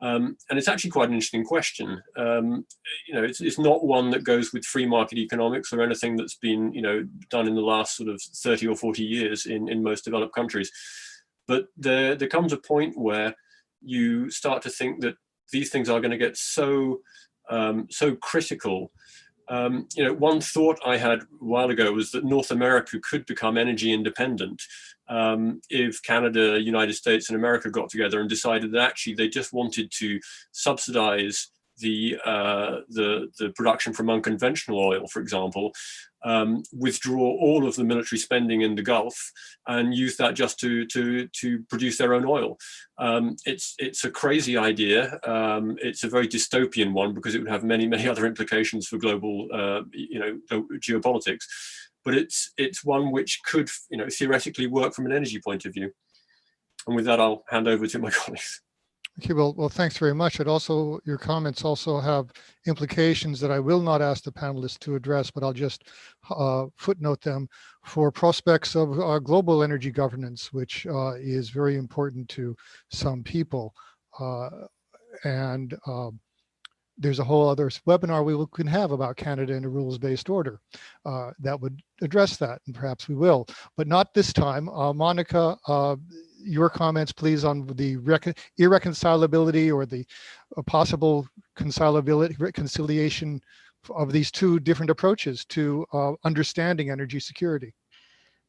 And it's actually quite an interesting question. It's not one that goes with free market economics or anything that's been, done in the last sort of 30 or 40 years in most developed countries. But there comes a point where you start to think that these things are going to get so critical. One thought I had a while ago was that North America could become energy independent if Canada, United States, and America got together and decided that actually they just wanted to subsidize the production from unconventional oil, for example, withdraw all of the military spending in the Gulf and use that just to produce their own oil. It's a crazy idea. It's a very dystopian one because it would have many other implications for global geopolitics. But it's one which could theoretically work from an energy point of view. And with that, I'll hand over to my colleagues. Okay, well, thanks very much. Your comments also have implications that I will not ask the panelists to address, but I'll just footnote them for prospects of global energy governance, which is very important to some people. There's a whole other webinar we can have about Canada and a rules-based order that would address that, and perhaps we will, but not this time. Monica, your comments, please, on the irreconcilability or the possible reconciliation of these two different approaches to understanding energy security.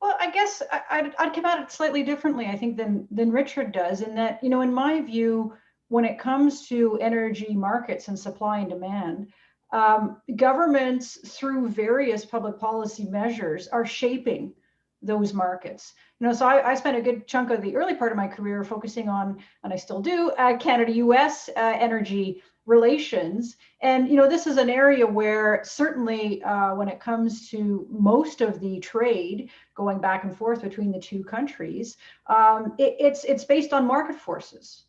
Well, I guess I'd come at it slightly differently, I think, than Richard does, in that, in my view, when it comes to energy markets and supply and demand, governments, through various public policy measures, are shaping those markets. So I spent a good chunk of the early part of my career focusing on, and I still do, Canada-US energy relations. And, this is an area where certainly when it comes to most of the trade going back and forth between the two countries, it's based on market forces.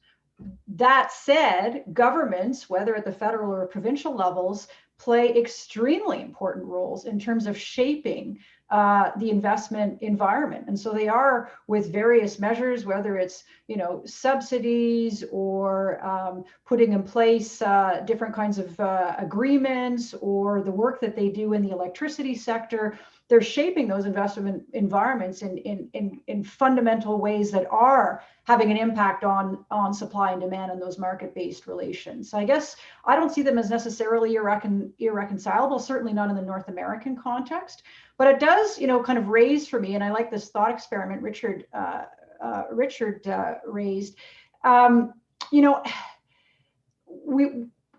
That said, governments, whether at the federal or provincial levels, play extremely important roles in terms of shaping the investment environment. And so they are, with various measures, whether it's subsidies or putting in place different kinds of agreements, or the work that they do in the electricity sector. They're shaping those investment environments in fundamental ways that are having an impact on supply and demand and those market-based relations. So I guess I don't see them as necessarily irreconcilable, certainly not in the North American context, but it does, kind of raise for me, and I like this thought experiment Richard raised.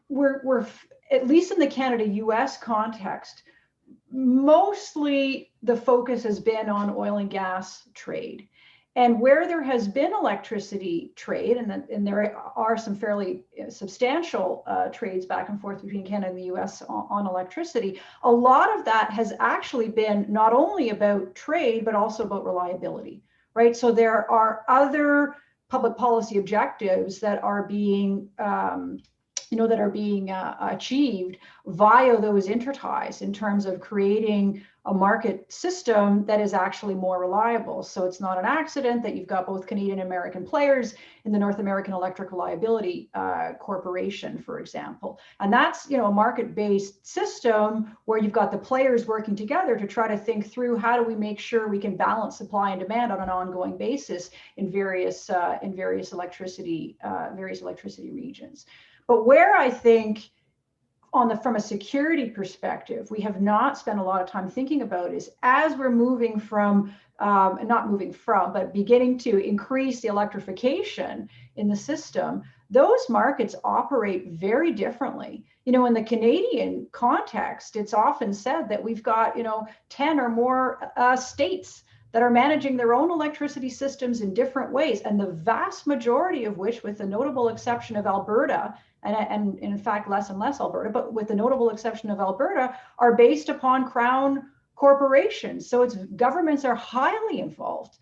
We're at least in the Canada-US context, mostly the focus has been on oil and gas trade. And where there has been electricity trade, and there are some fairly substantial trades back and forth between Canada and the US on electricity, a lot of that has actually been not only about trade, but also about reliability, right? So there are other public policy objectives that are being achieved via those interties in terms of creating a market system that is actually more reliable. So it's not an accident that you've got both Canadian and American players in the North American Electric Reliability Corporation, for example. And that's, a market-based system where you've got the players working together to try to think through how do we make sure we can balance supply and demand on an ongoing basis in various electricity regions. But where I think from a security perspective, we have not spent a lot of time thinking about is as we're moving from, but beginning to increase the electrification in the system, those markets operate very differently. In the Canadian context, it's often said that we've got, 10 or more states that are managing their own electricity systems in different ways, and the vast majority of which, with the notable exception of Alberta, and in fact less and less Alberta, but with the notable exception of Alberta, are based upon Crown corporations. So it's governments are highly involved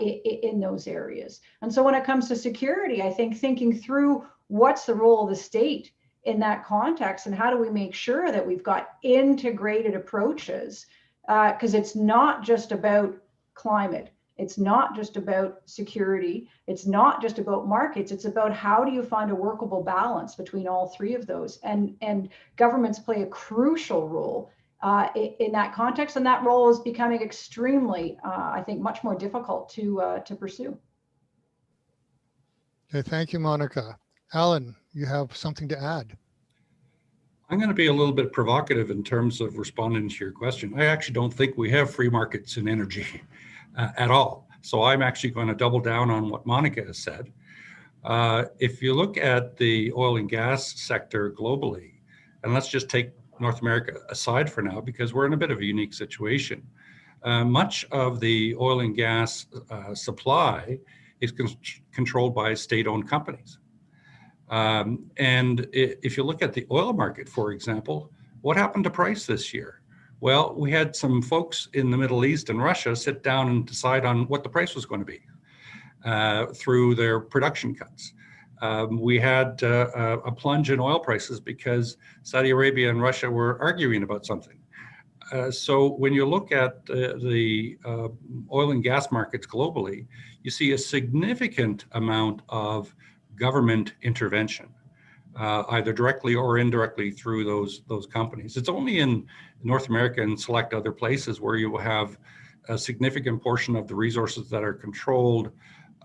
in those areas. And so when it comes to security, I think thinking through what's the role of the state in that context, and how do we make sure that we've got integrated approaches, because it's not just about climate, it's not just about security, it's not just about markets, it's about how do you find a workable balance between all three of those, and governments play a crucial role in that context, and that role is becoming extremely, I think, much more difficult to pursue. Okay, thank you, Monica. Alan, you have something to add? I'm going to be a little bit provocative in terms of responding to your question. I actually don't think we have free markets in energy at all. So I'm actually going to double down on what Monica has said. If you look at the oil and gas sector globally, and let's just take North America aside for now, because we're in a bit of a unique situation. Much of the oil and gas supply is controlled by state-owned companies. And if you look at the oil market, for example, what happened to price this year? Well, we had some folks in the Middle East and Russia sit down and decide on what the price was going to be through their production cuts. We had a plunge in oil prices because Saudi Arabia and Russia were arguing about something. So when you look at the oil and gas markets globally, you see a significant amount of government intervention, either directly or indirectly through those companies. It's only in North America and select other places where you will have a significant portion of the resources that are controlled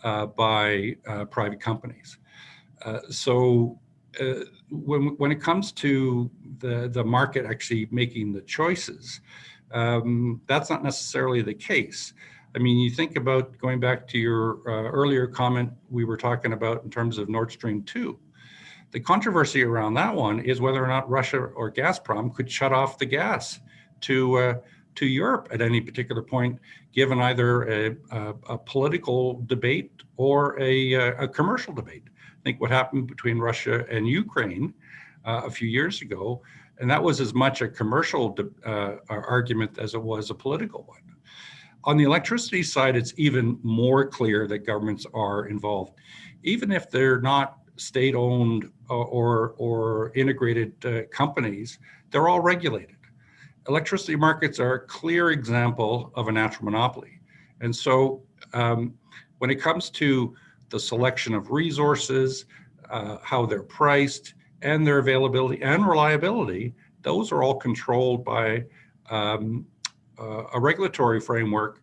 by private companies. So when it comes to the market actually making the choices, that's not necessarily the case. I mean, you think about going back to your earlier comment we were talking about in terms of Nord Stream 2. The controversy around that one is whether or not Russia or Gazprom could shut off the gas to Europe at any particular point, given either a political debate or a commercial debate. I think what happened between Russia and Ukraine a few years ago, and that was as much a commercial argument as it was a political one. On the electricity side, it's even more clear that governments are involved. Even if they're not state-owned or integrated companies, they're all regulated. Electricity markets are a clear example of a natural monopoly. And so when it comes to the selection of resources, how they're priced, and their availability and reliability, those are all controlled by a regulatory framework,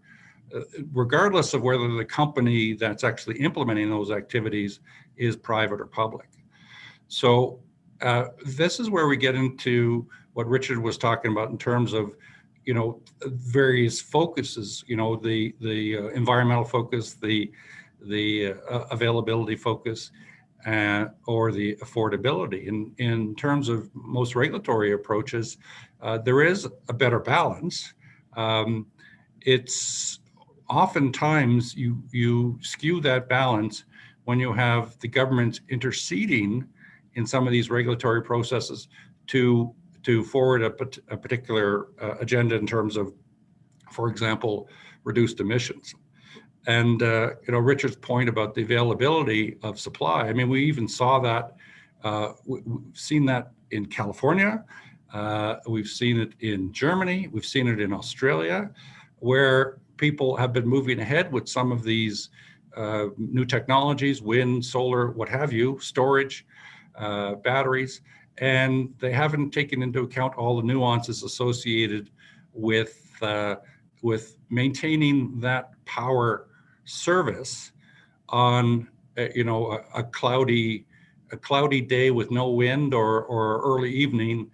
regardless of whether the company that's actually implementing those activities is private or public. So this is where we get into what Richard was talking about in terms of, you know, various focuses, you know, the environmental focus, the availability focus, or the affordability. In terms of most regulatory approaches, there is a better balance. It's oftentimes you skew that balance when you have the government interceding in some of these regulatory processes to forward a particular agenda in terms of, for example, reduced emissions. And you know, Richard's point about the availability of supply, I mean, we even saw that, we've seen that in California, we've seen it in Germany, we've seen it in Australia, where people have been moving ahead with some of these new technologies, wind, solar, what have you, storage, batteries, and they haven't taken into account all the nuances associated with maintaining that power service on you know, a cloudy day with no wind or early evening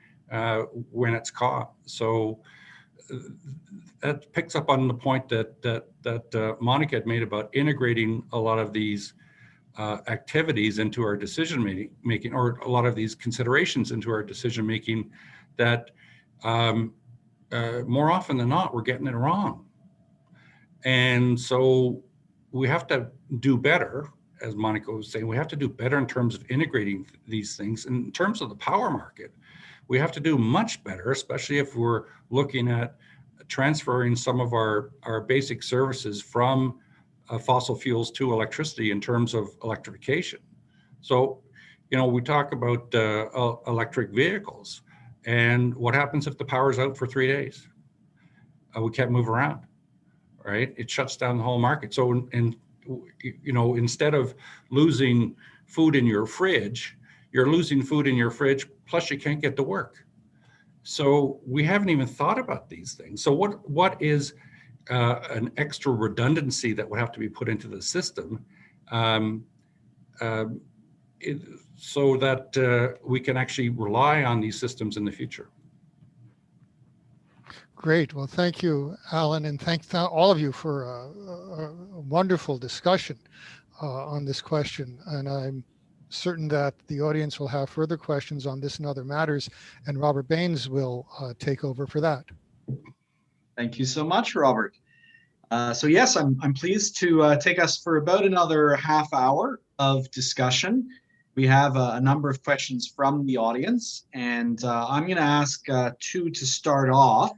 when it's caught. So that picks up on the point that Monica had made about integrating a lot of these activities into our decision making, or a lot of these considerations into our decision making, that more often than not, we're getting it wrong. And so we have to do better, as Monica was saying, we have to do better in terms of integrating these things. In terms of the power market, we have to do much better, especially if we're looking at transferring some of our basic services from fossil fuels to electricity in terms of electrification. So, you know, we talk about electric vehicles, and what happens if the power's out for 3 days? We can't move around, right? It shuts down the whole market. So, you know, instead of losing food in your fridge, you're losing food in your fridge, plus you can't get to work. So we haven't even thought about these things. So what is an extra redundancy that would have to be put into the system so that we can actually rely on these systems in the future? Great. Well, thank you, Alan, and thank all of you for a wonderful discussion on this question. And I'm certain that the audience will have further questions on this and other matters, and Robert Baines will take over for that. Thank you so much, Robert. So yes, I'm pleased to take us for about another half hour of discussion. We have a number of questions from the audience, and I'm going to ask two to start off,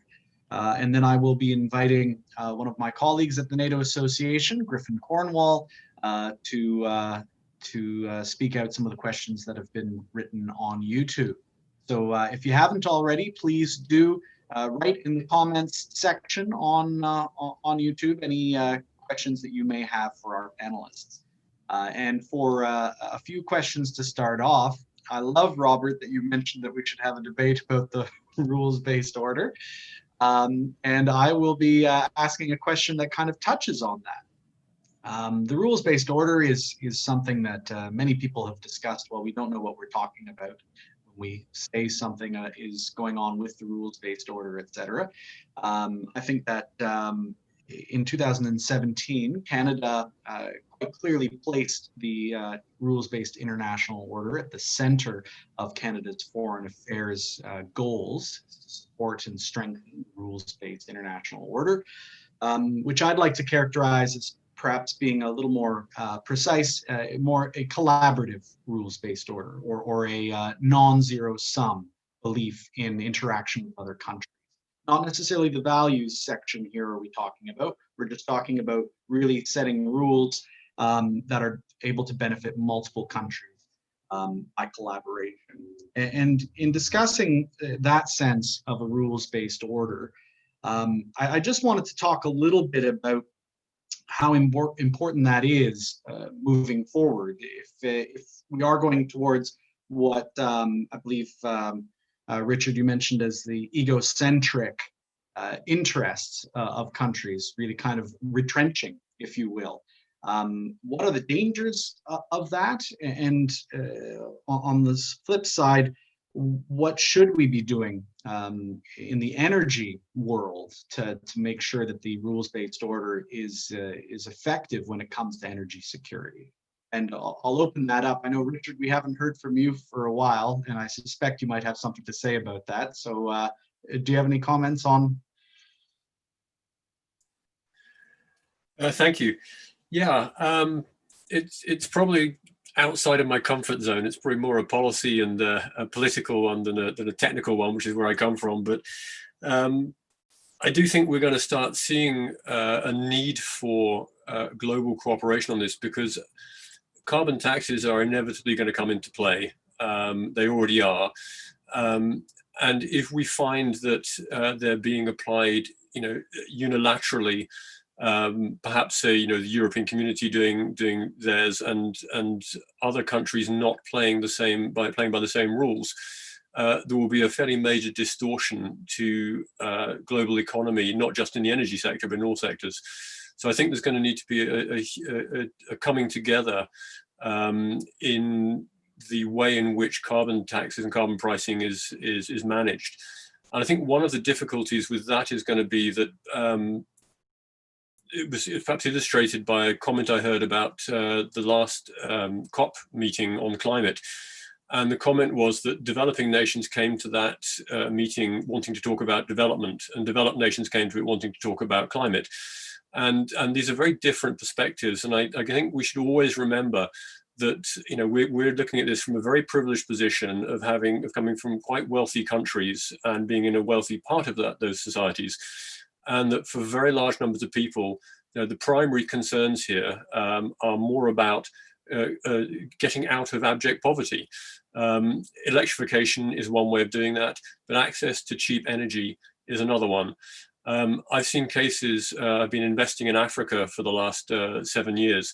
and then I will be inviting one of my colleagues at the NATO Association, Griffin Cornwall, to speak out some of the questions that have been written on YouTube. So if you haven't already, please do write in the comments section on YouTube any questions that you may have for our panelists. And for a few questions to start off, I love, Robert, that you mentioned that we should have a debate about the rules-based order. And I will be asking a question that kind of touches on that. The rules-based order is something that many people have discussed. Well, we don't know what we're talking about when we say something is going on with the rules-based order, etc. I think that in 2017, Canada quite clearly placed the rules-based international order at the center of Canada's foreign affairs goals to support and strengthen rules-based international order, which I'd like to characterize as perhaps being a little more precise, more a collaborative rules-based order, or a non-zero sum belief in interaction with other countries. Not necessarily the values section here are we talking about. We're just talking about really setting rules that are able to benefit multiple countries by collaboration. And in discussing that sense of a rules-based order, I just wanted to talk a little bit about how important that is moving forward. If we are going towards what I believe Richard, you mentioned as the egocentric interests of countries, really kind of retrenching, if you will. What are the dangers of that? And on the flip side, what should we be doing in the energy world to make sure that the rules-based order is effective when it comes to energy security? And I'll open that up. I know, Richard, we haven't heard from you for a while, and I suspect you might have something to say about that. So do you have any comments on? Thank you. Yeah, it's probably outside of my comfort zone. It's probably more a policy and a political one than a technical one, which is where I come from. But I do think we're going to start seeing a need for global cooperation on this, because carbon taxes are inevitably going to come into play. They already are. And if we find that they're being applied, unilaterally, perhaps say, the European community doing theirs and other countries not playing by the same rules, there will be a fairly major distortion to global economy, not just in the energy sector, but in all sectors. So I think there's going to need to be a coming together in the way in which carbon taxes and carbon pricing is managed. And I think one of the difficulties with that is going to be that it was perhaps illustrated by a comment I heard about the last COP meeting on climate. And the comment was that developing nations came to that meeting wanting to talk about development, and developed nations came to it wanting to talk about climate. And these are very different perspectives. And I think we should always remember that we're looking at this from a very privileged position of coming from quite wealthy countries and being in a wealthy part of those societies. and that for very large numbers of people, the primary concerns here are more about getting out of abject poverty. Electrification is one way of doing that, but access to cheap energy is another one. I've seen cases, I've been investing in Africa for the last 7 years,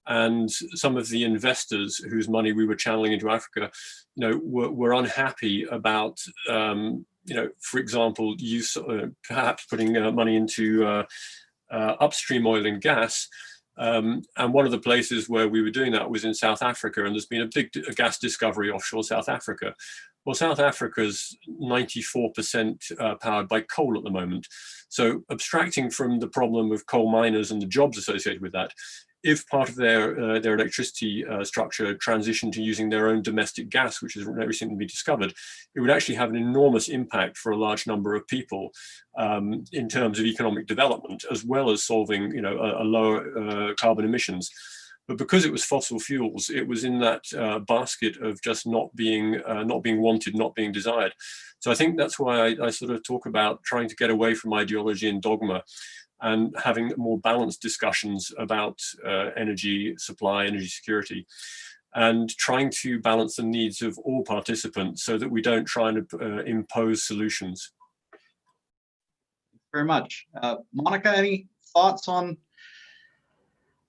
and some of the investors whose money we were channeling into Africa, were unhappy about, for example, perhaps putting money into upstream oil and gas. And one of the places where we were doing that was in South Africa, and there's been a big gas discovery offshore South Africa. Well, South Africa's 94% powered by coal at the moment. So abstracting from the problem of coal miners and the jobs associated with that, if part of their electricity structure transitioned to using their own domestic gas, which has recently been discovered, it would actually have an enormous impact for a large number of people in terms of economic development, as well as solving, a lower carbon emissions. But because it was fossil fuels, it was in that basket of just not being wanted, not being desired. So I think that's why I sort of talk about trying to get away from ideology and dogma, and having more balanced discussions about energy supply, energy security, and trying to balance the needs of all participants so that we don't try and impose solutions. Very much. Monica, any thoughts on?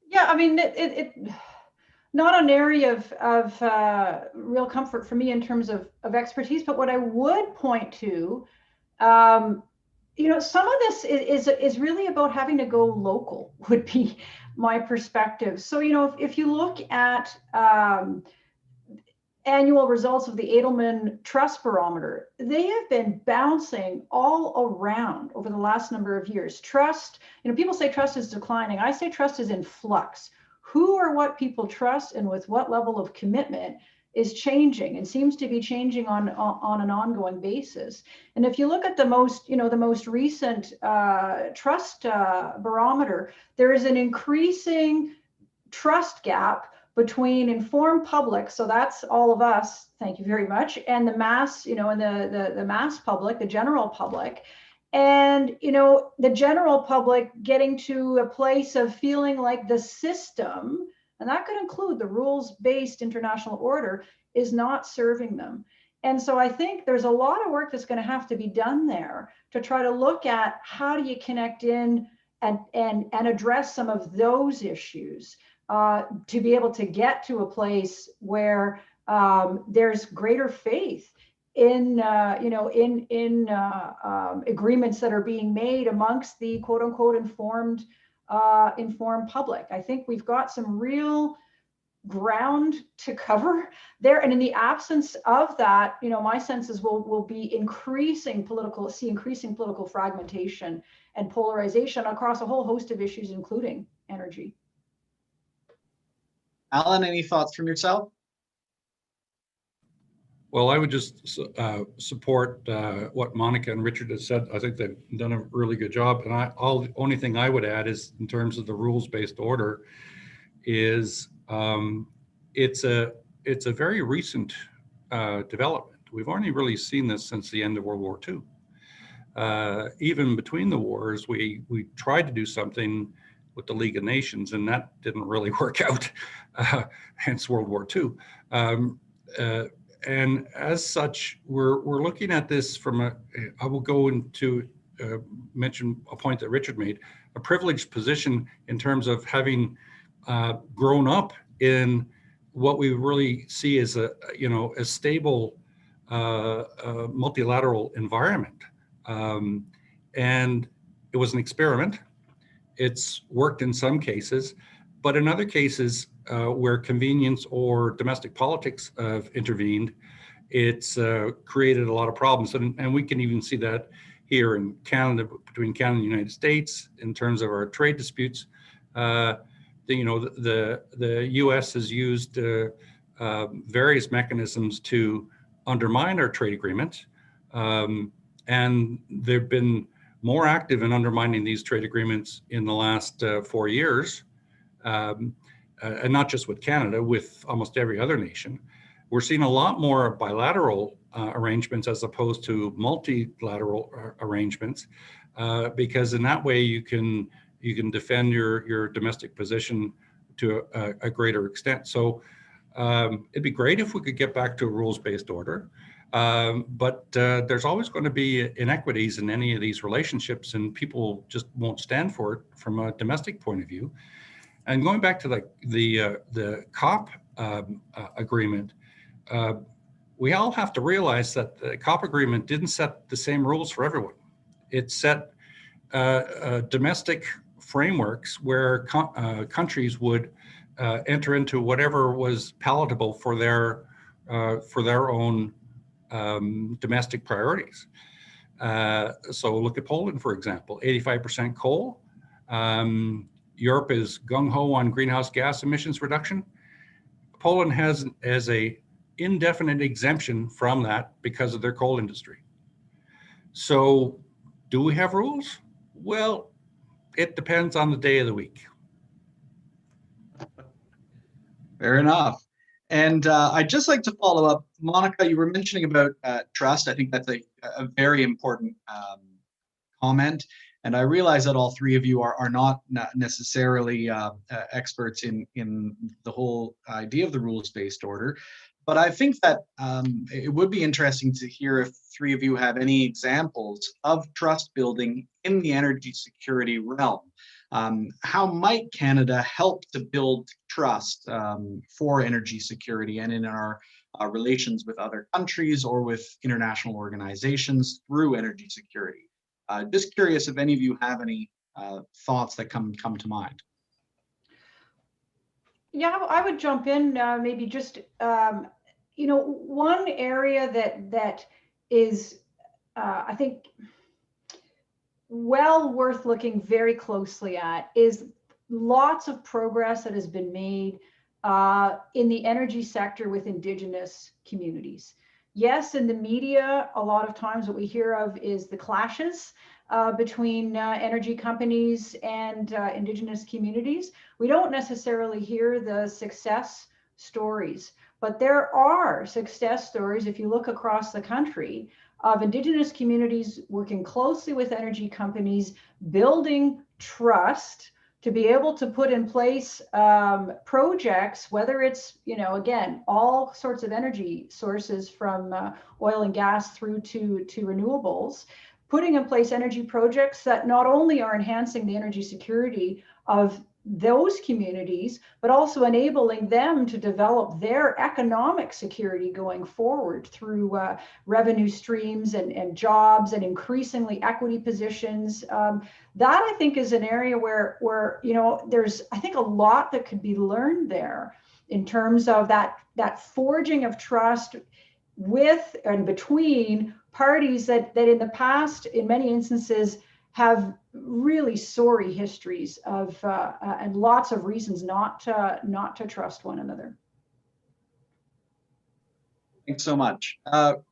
Yeah, I mean, it not an area of real comfort for me in terms of expertise, but what I would point to, some of this is really about having to go local, would be my perspective. So, if you look at annual results of the Edelman Trust Barometer, they have been bouncing all around over the last number of years. Trust, people say trust is declining. I say trust is in flux. Who or what people trust and with what level of commitment is changing, and seems to be changing on an ongoing basis. And if you look at the most recent trust barometer, there is an increasing trust gap between informed public, so that's all of us, thank you very much, and the mass, and the mass public, the general public. And, the general public getting to a place of feeling like the system, and that could include the rules-based international order, is not serving them. And so I think there's a lot of work that's going to have to be done there to try to look at how do you connect in and address some of those issues to be able to get to a place where there's greater faith in agreements that are being made amongst the quote unquote informed public. I think we've got some real ground to cover there, and in the absence of that, my sense is we'll be increasing political fragmentation and polarization across a whole host of issues, including energy. Alan, any thoughts from yourself? Well, I would just support what Monica and Richard has said. I think they've done a really good job. And the only thing I would add is, in terms of the rules-based order, is it's a very recent development. We've only really seen this since the end of World War II. Even between the wars, we tried to do something with the League of Nations, and that didn't really work out, hence World War II. And as such, we're looking at this from I will go into mention a point that Richard made, a privileged position in terms of having grown up in what we really see as a stable multilateral environment. And it was an experiment. It's worked in some cases, but in other cases where convenience or domestic politics have intervened, it's created a lot of problems. And we can even see that here in Canada, between Canada and the United States, in terms of our trade disputes. The U.S. has used various mechanisms to undermine our trade agreement, and they've been more active in undermining these trade agreements in the last 4 years, and not just with Canada, with almost every other nation. We're seeing a lot more bilateral arrangements as opposed to multilateral arrangements, because in that way you can defend your domestic position to a greater extent. So it'd be great if we could get back to a rules-based order, but there's always going to be inequities in any of these relationships, and people just won't stand for it from a domestic point of view. And going back to the COP agreement, we all have to realize that the COP agreement didn't set the same rules for everyone. It set domestic frameworks where countries would enter into whatever was palatable for their own domestic priorities. So look at Poland, for example, 85% coal. Europe is gung-ho on greenhouse gas emissions reduction. Poland has a indefinite exemption from that because of their coal industry. So do we have rules? Well, it depends on the day of the week. Fair enough. And I'd just like to follow up, Monica, you were mentioning about trust. I think that's a very important comment. And I realize that all three of you are not necessarily experts in the whole idea of the rules-based order. But I think that it would be interesting to hear if three of you have any examples of trust building in the energy security realm. How might Canada help to build trust for energy security and in our relations with other countries or with international organizations through energy security? Just curious if any of you have any thoughts that come to mind. Yeah, I would jump in, maybe just, one area that is, I think, well worth looking very closely at is lots of progress that has been made in the energy sector with Indigenous communities. Yes, in the media, a lot of times what we hear of is the clashes between energy companies and Indigenous communities. We don't necessarily hear the success stories, but there are success stories, if you look across the country, of Indigenous communities working closely with energy companies, building trust to be able to put in place projects, whether it's, again, all sorts of energy sources from oil and gas through to renewables, putting in place energy projects that not only are enhancing the energy security of those communities, but also enabling them to develop their economic security going forward through revenue streams and jobs and increasingly equity positions. That I think is an area where there's, I think, a lot that could be learned there in terms of that forging of trust with and between parties that in the past, in many instances, have really sorry histories of and lots of reasons not to trust one another. Thanks so much.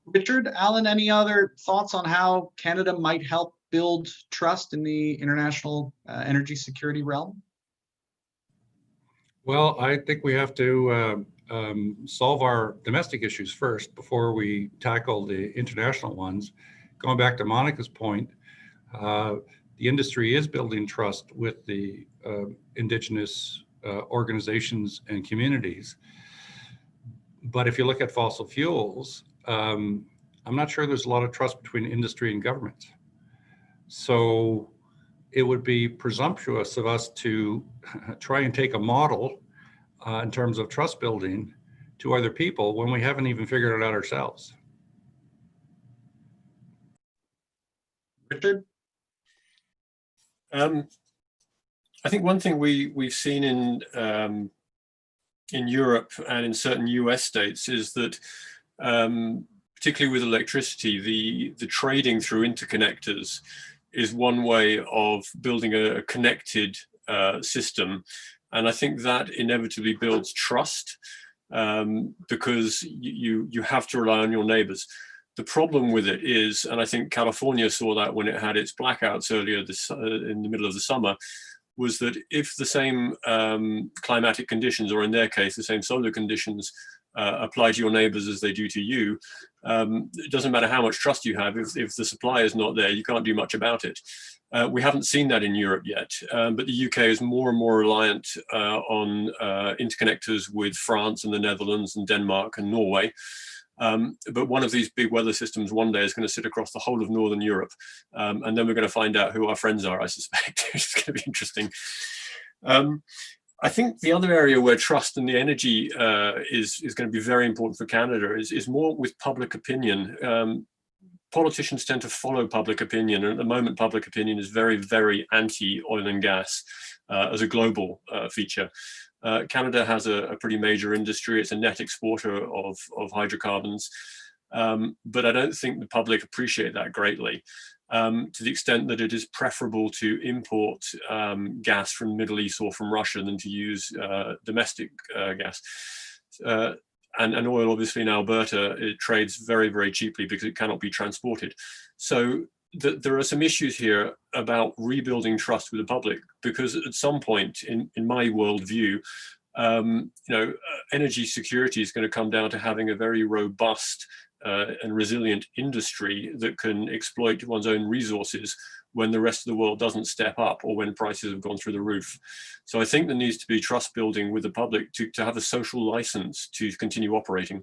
Richard, Alan, any other thoughts on how Canada might help build trust in the international energy security realm? Well, I think we have to solve our domestic issues first before we tackle the international ones. Going back to Monica's point, the industry is building trust with the Indigenous organizations and communities. But if you look at fossil fuels, I'm not sure there's a lot of trust between industry and government. So it would be presumptuous of us to try and take a model in terms of trust building to other people when we haven't even figured it out ourselves. Richard? I think one thing we've seen in Europe and in certain US states is that, particularly with electricity, the trading through interconnectors is one way of building a connected system. And I think that inevitably builds trust because you have to rely on your neighbors. The problem with it is, and I think California saw that when it had its blackouts earlier in the middle of the summer, was that if the same climatic conditions, or in their case, the same solar conditions, apply to your neighbors as they do to you, it doesn't matter how much trust you have. If the supply is not there, you can't do much about it. We haven't seen that in Europe yet, but the UK is more and more reliant on interconnectors with France and the Netherlands and Denmark and Norway. But one of these big weather systems one day is going to sit across the whole of Northern Europe. And then we're going to find out who our friends are, I suspect. It's going to be interesting. I think the other area where trust in the energy is going to be very important for Canada is more with public opinion. Politicians tend to follow public opinion, and at the moment public opinion is very, very anti-oil and gas as a global feature. Canada has a pretty major industry. It's a net exporter of hydrocarbons, but I don't think the public appreciate that greatly, to the extent that it is preferable to import gas from the Middle East or from Russia than to use domestic gas. And oil, obviously, in Alberta, it trades very, very cheaply because it cannot be transported. So there are some issues here about rebuilding trust with the public, because at some point in my worldview, energy security is going to come down to having a very robust and resilient industry that can exploit one's own resources when the rest of the world doesn't step up or when prices have gone through the roof. So I think there needs to be trust building with the public to have a social license to continue operating.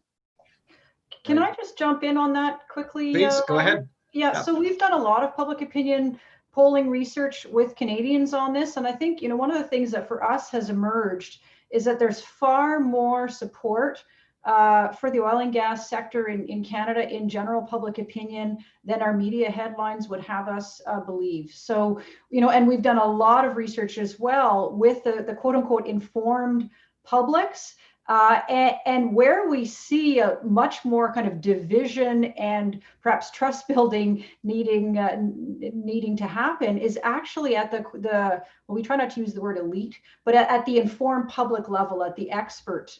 Can I just jump in on that quickly? Please, go ahead. Yeah, so we've done a lot of public opinion polling research with Canadians on this. And I think, one of the things that for us has emerged is that there's far more support for the oil and gas sector in Canada in general public opinion than our media headlines would have us believe. So, and we've done a lot of research as well with the quote unquote informed publics. And where we see a much more kind of division and perhaps trust building needing to happen is actually at well, we try not to use the word elite, but at the informed public level, at the expert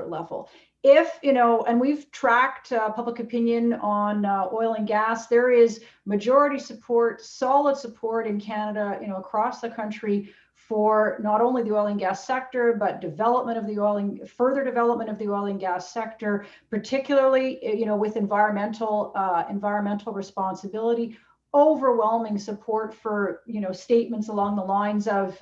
level. If, and we've tracked public opinion on oil and gas, there is majority support, solid support in Canada, across the country for not only the oil and gas sector, but further development of the oil and gas sector, particularly, with environmental responsibility. Overwhelming support for, statements along the lines of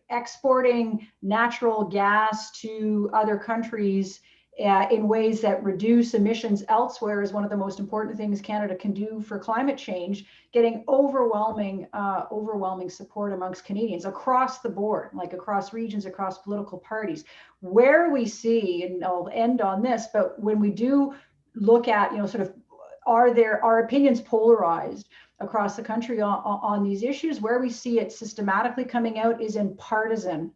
exporting natural gas to other countries in ways that reduce emissions elsewhere is one of the most important things Canada can do for climate change, getting overwhelming support amongst Canadians across the board, like across regions, across political parties. Where we see, and I'll end on this, but when we do look at, sort of, are opinions polarized across the country on these issues, where we see it systematically coming out is in partisan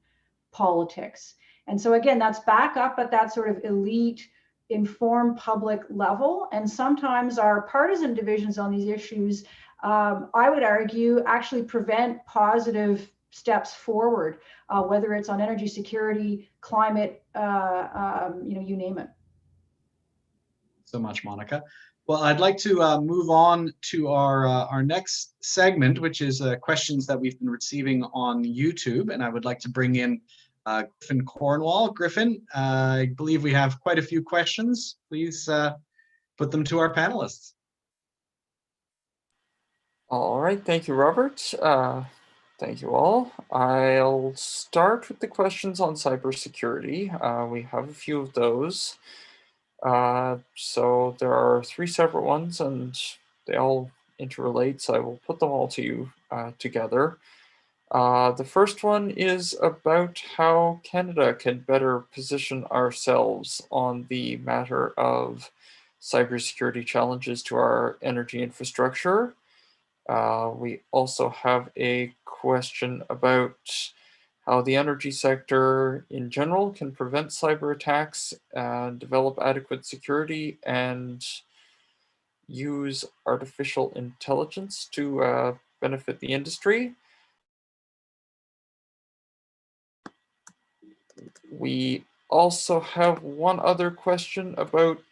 politics. And so again, that's back up at that sort of elite, informed public level. And sometimes our partisan divisions on these issues, I would argue, actually prevent positive steps forward, whether it's on energy security, climate, you name it. So much, Monica. Well, I'd like to move on to our next segment, which is questions that we've been receiving on YouTube. And I would like to bring in Griffin Cornwall. Griffin, I believe we have quite a few questions. Please put them to our panelists. All right, thank you, Robert. Thank you all. I'll start with the questions on cybersecurity. We have a few of those. So there are 3 separate ones and they all interrelate, so I will put them all to you together. The first one is about how Canada can better position ourselves on the matter of cybersecurity challenges to our energy infrastructure. We also have a question about how the energy sector in general can prevent cyber attacks and develop adequate security and use artificial intelligence to benefit the industry. We also have one other question about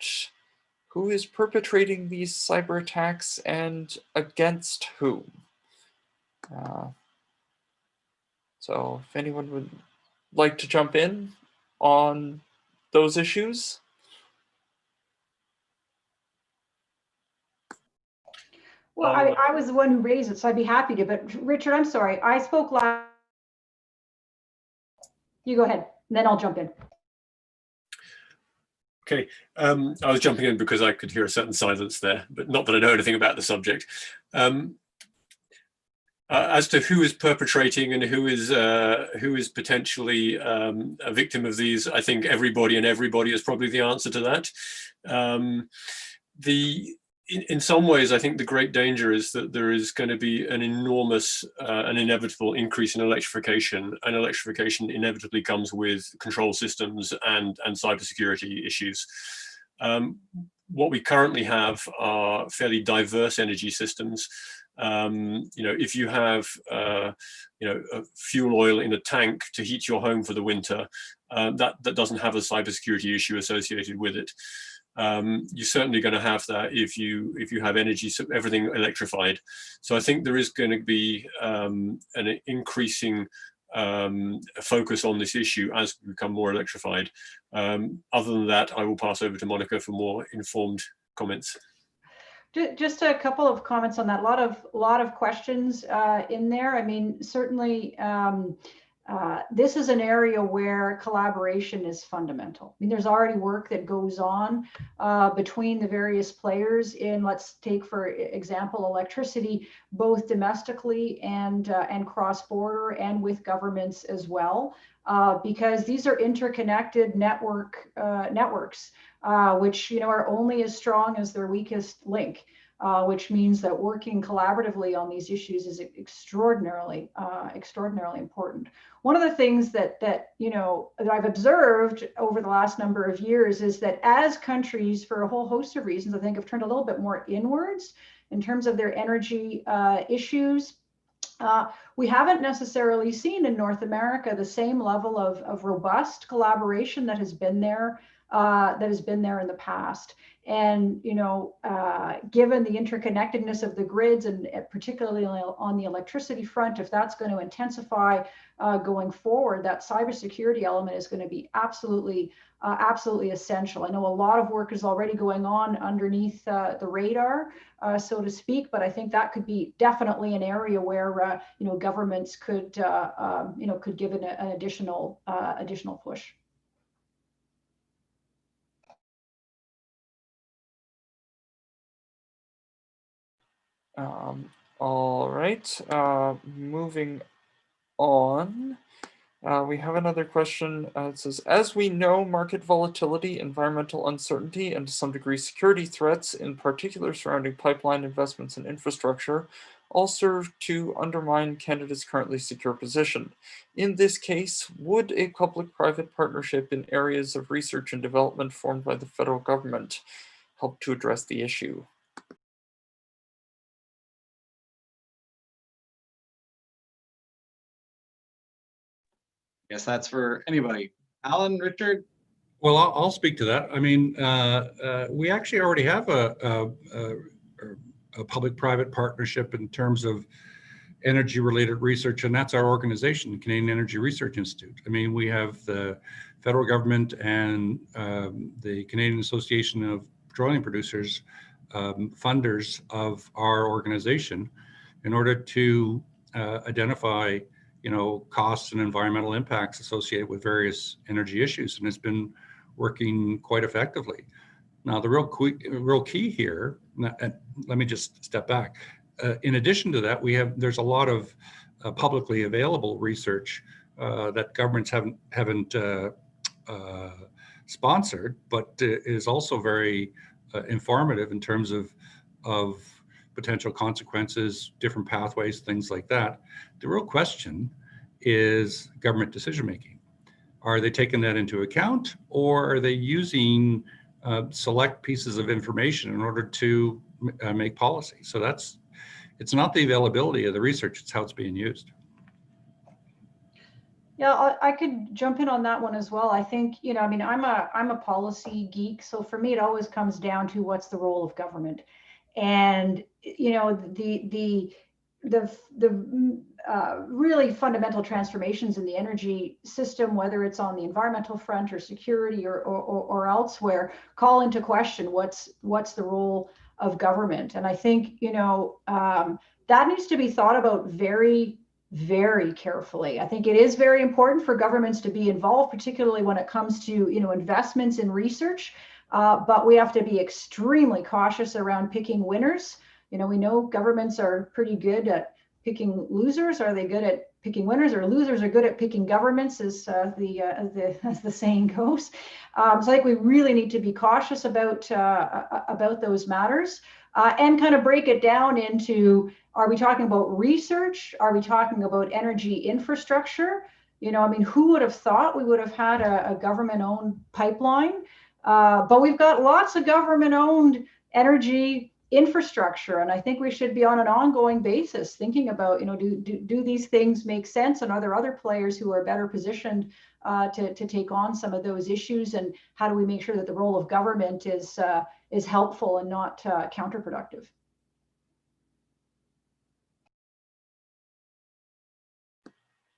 who is perpetrating these cyber attacks and against whom. So if anyone would like to jump in on those issues? Well, I was the one who raised it, so I'd be happy to, but Richard, I'm sorry, I spoke last. You go ahead, and then I'll jump in. Okay, I was jumping in because I could hear a certain silence there, but not that I know anything about the subject. As to who is perpetrating and who is potentially a victim of these, I think everybody is probably the answer to that. In some ways, I think the great danger is that there is going to be an enormous and inevitable increase in electrification, and electrification inevitably comes with control systems and cybersecurity issues. What we currently have are fairly diverse energy systems. If you have fuel oil in a tank to heat your home for the winter, that doesn't have a cybersecurity issue associated with it. You're certainly going to have that if you have energy, so everything electrified. So I think there is going to be an increasing focus on this issue as we become more electrified. Other than that, I will pass over to Monica for more informed comments. Just a couple of comments on that. A lot of questions in there. I mean, certainly this is an area where collaboration is fundamental. I mean, there's already work that goes on between the various players in, let's take for example, electricity, both domestically and cross-border, and with governments as well, because these are interconnected networks, which are only as strong as their weakest link. Which means that working collaboratively on these issues is extraordinarily important. One of the things that I've observed over the last number of years is that as countries, for a whole host of reasons, I think have turned a little bit more inwards in terms of their energy issues. We haven't necessarily seen in North America the same level of robust collaboration that has been there in the past. And given the interconnectedness of the grids, and particularly on the electricity front, if that's going to intensify going forward, that cybersecurity element is going to be absolutely essential. I know a lot of work is already going on underneath the radar, so to speak, but I think that could be definitely an area where governments could give an additional push. All right, moving on. We have another question. It says, as we know, market volatility, environmental uncertainty, and to some degree security threats, in particular surrounding pipeline investments and infrastructure, all serve to undermine Canada's currently secure position. In this case, would a public-private partnership in areas of research and development formed by the federal government help to address the issue? Guess that's for anybody. Alan, Richard? Well, I'll speak to that. I mean, we actually already have a public-private partnership in terms of energy-related research, and that's our organization, the Canadian Energy Research Institute. I mean, we have the federal government and the Canadian Association of Petroleum Producers, funders of our organization, in order to identify costs and environmental impacts associated with various energy issues, and it's been working quite effectively. Now, the real key here, and let me just step back. In addition to that, there's a lot of publicly available research that governments haven't sponsored, but is also very informative in terms of potential consequences, different pathways, things like that. The real question is government decision-making. Are they taking that into account, or are they using select pieces of information in order to make policy? So it's not the availability of the research, it's how it's being used. Yeah, I could jump in on that one as well. I think, I mean, I'm a policy geek, so for me, it always comes down to what's the role of government. And, really fundamental transformations in the energy system, whether it's on the environmental front or security or elsewhere, call into question what's the role of government. And I think, that needs to be thought about very, very carefully. I think it is very important for governments to be involved, particularly when it comes to, investments in research. But we have to be extremely cautious around picking winners. We know governments are pretty good at picking losers. Are they good at picking winners, or losers are good at picking governments, as the saying goes? So I think we really need to be cautious about those matters, and kind of break it down into: are we talking about research? Are we talking about energy infrastructure? Who would have thought we would have had a government-owned pipeline? But we've got lots of government-owned energy infrastructure, and I think we should be on an ongoing basis thinking about, do these things make sense, and are there other players who are better positioned to take on some of those issues, and how do we make sure that the role of government is helpful and not counterproductive?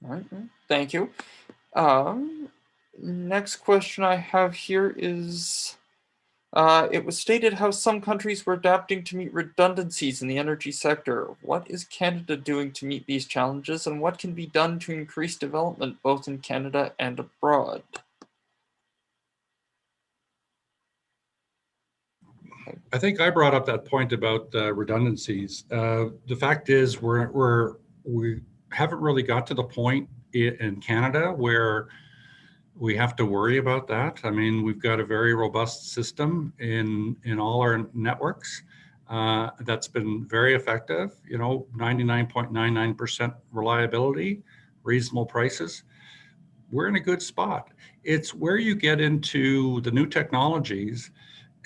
All right, thank you. Next question I have here is, it was stated how some countries were adapting to meet redundancies in the energy sector. What is Canada doing to meet these challenges, and what can be done to increase development both in Canada and abroad? I think I brought up that point about redundancies. The fact is, we haven't really got to the point in Canada where we have to worry about that. I mean, we've got a very robust system in all our networks that's been very effective. 99.99% reliability, reasonable prices. We're in a good spot. It's where you get into the new technologies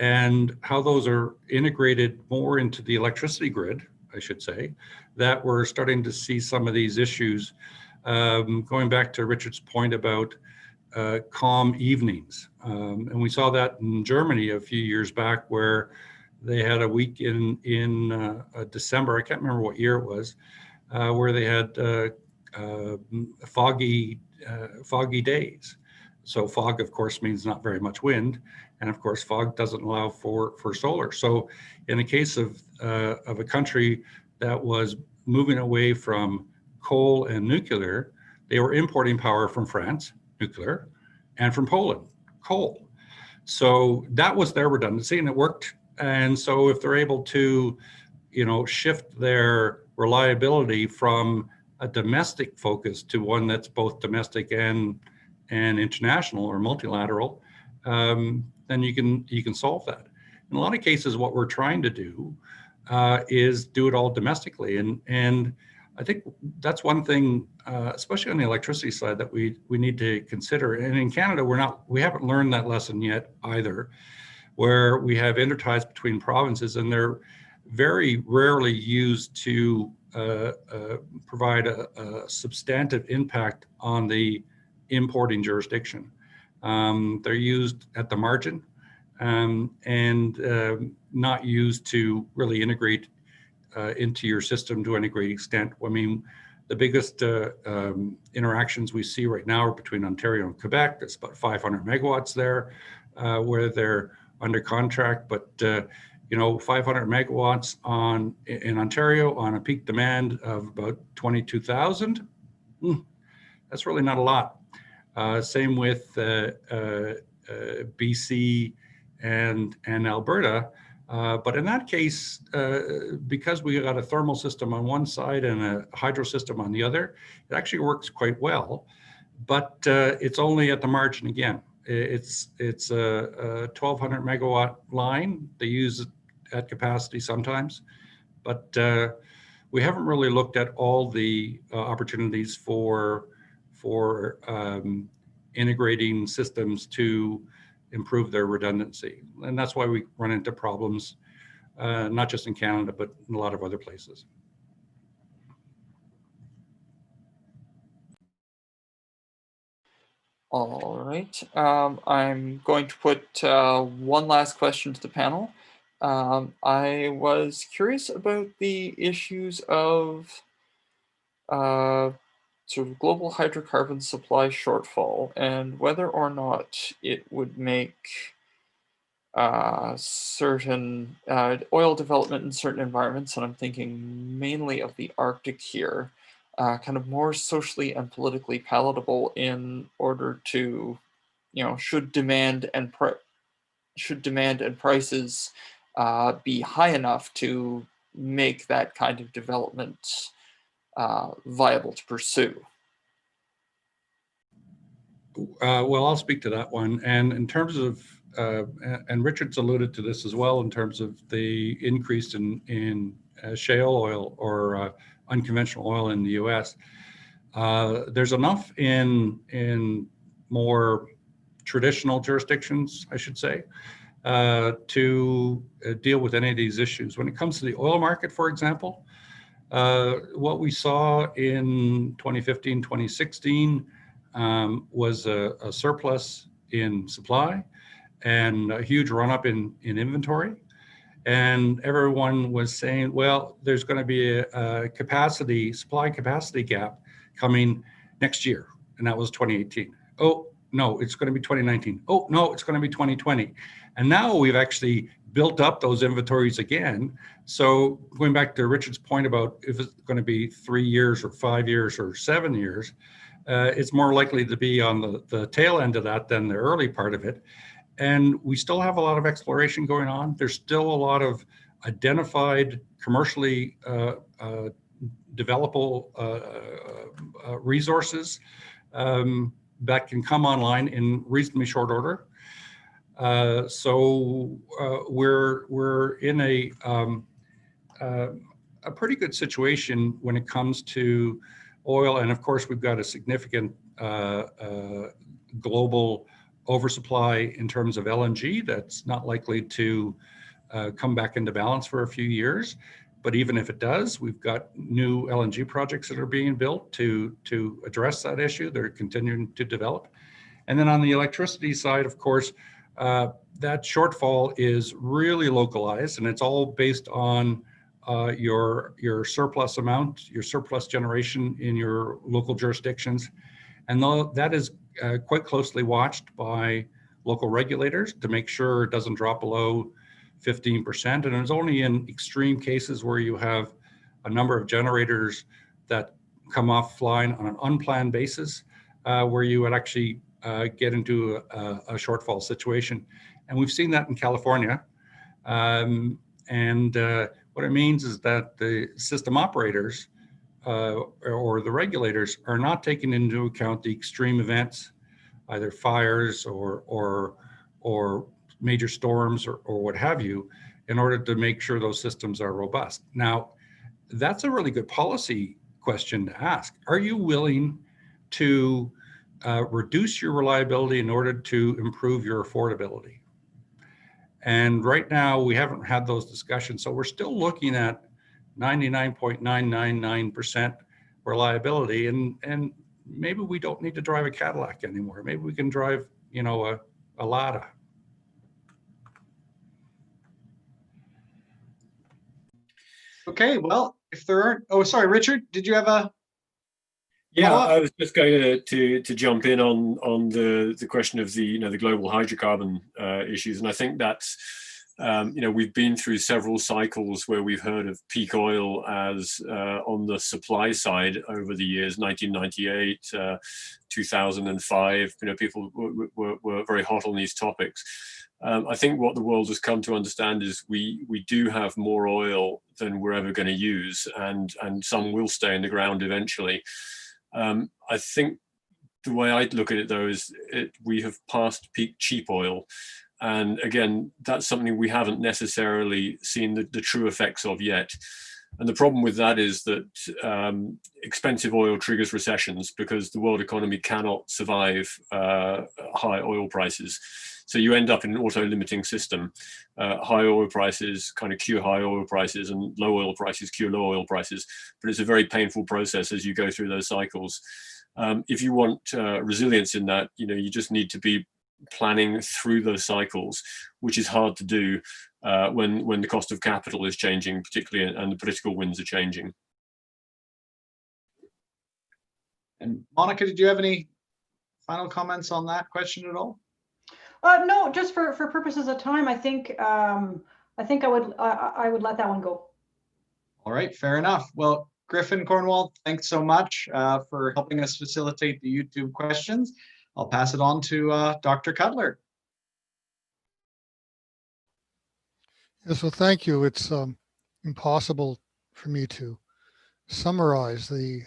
and how those are integrated more into the electricity grid, I should say, that we're starting to see some of these issues. Going back to Richard's point about calm evenings. And we saw that in Germany a few years back, where they had a week in December, I can't remember what year it was, where they had foggy days. So fog, of course, means not very much wind. And of course, fog doesn't allow for solar. So in the case of a country that was moving away from coal and nuclear, they were importing power from France, nuclear, and from Poland, coal. So that was their redundancy, and it worked. And so if they're able to, shift their reliability from a domestic focus to one that's both domestic and international or multilateral, then you can solve that. In a lot of cases, what we're trying to do is do it all domestically, and I think that's one thing, especially on the electricity side, that we need to consider. And in Canada, we haven't learned that lesson yet either, where we have interties between provinces, and they're very rarely used to provide a substantive impact on the importing jurisdiction. They're used at the margin, and not used to really integrate into your system to any great extent. I mean, the biggest interactions we see right now are between Ontario and Quebec. There's about 500 megawatts there where they're under contract, but 500 megawatts in Ontario on a peak demand of about 22,000. That's really not a lot. Same with BC and Alberta. But in that case, because we got a thermal system on one side and a hydro system on the other, it actually works quite well. But it's only at the margin again. It's a 1,200 megawatt line. They use it at capacity sometimes, but we haven't really looked at all the opportunities for integrating systems to improve their redundancy. And that's why we run into problems, not just in Canada, but in a lot of other places. All right. I'm going to put one last question to the panel. I was curious about the issues of sort of global hydrocarbon supply shortfall and whether or not it would make certain oil development in certain environments, and I'm thinking mainly of the Arctic here, kind of more socially and politically palatable in order to, should demand and prices be high enough to make that kind of development viable to pursue. Well, I'll speak to that one. And in terms of, and Richard's alluded to this as well, in terms of the increase in shale oil or unconventional oil in the US, there's enough in more traditional jurisdictions, I should say, to deal with any of these issues. When it comes to the oil market, for example, what we saw in 2015, 2016 was a surplus in supply and a huge run up in inventory. And everyone was saying, well, there's going to be a supply capacity gap coming next year. And that was 2018. Oh, no, it's going to be 2019. Oh, no, it's going to be 2020. And now we've actually built up those inventories again. So going back to Richard's point about if it's going to be 3 years or 5 years or 7 years, it's more likely to be on the tail end of that than the early part of it. And we still have a lot of exploration going on. There's still a lot of identified commercially developable resources that can come online in reasonably short order. So we're in a pretty good situation when it comes to oil. And of course, we've got a significant global oversupply in terms of LNG that's not likely to come back into balance for a few years. But even if it does, we've got new LNG projects that are being built to address that issue. They're continuing to develop. And then on the electricity side, of course, that shortfall is really localized, and it's all based on your surplus amount, your surplus generation in your local jurisdictions. And that is quite closely watched by local regulators to make sure it doesn't drop below 15%. And it's only in extreme cases where you have a number of generators that come offline on an unplanned basis where you would actually get into a shortfall situation. And we've seen that in California. What it means is that the system operators or the regulators are not taking into account the extreme events, either fires or major storms or what have you, in order to make sure those systems are robust. Now, that's a really good policy question to ask. Are you willing to reduce your reliability in order to improve your affordability? And right now, we haven't had those discussions. So we're still looking at 99.999% reliability. And maybe we don't need to drive a Cadillac anymore. Maybe we can drive, a Lada. Okay, well, if there aren't, oh, sorry, Richard, did you have a? Yeah, I was just going to jump in on the question of the global hydrocarbon issues, and I think that's we've been through several cycles where we've heard of peak oil as on the supply side over the years, 1998, 2005. People were very hot on these topics. I think what the world has come to understand is we do have more oil than we're ever going to use, and some will stay in the ground eventually. I think the way I'd look at it, though, is we have passed peak cheap oil. And again, that's something we haven't necessarily seen the true effects of yet. And the problem with that is that expensive oil triggers recessions because the world economy cannot survive high oil prices. So you end up in an auto-limiting system. High oil prices kind of cure high oil prices, and low oil prices cure low oil prices. But it's a very painful process as you go through those cycles. If you want resilience in that, you just need to be planning through those cycles, which is hard to do when the cost of capital is changing, particularly, and the political winds are changing. And Monica, did you have any final comments on that question at all? No, just for purposes of time, I think I would let that one go. All right, fair enough. Well, Griffin Cornwall, thanks so much for helping us facilitate the YouTube questions. I'll pass it on to Dr. Cutler. Yes, well, thank you. It's impossible for me to summarize the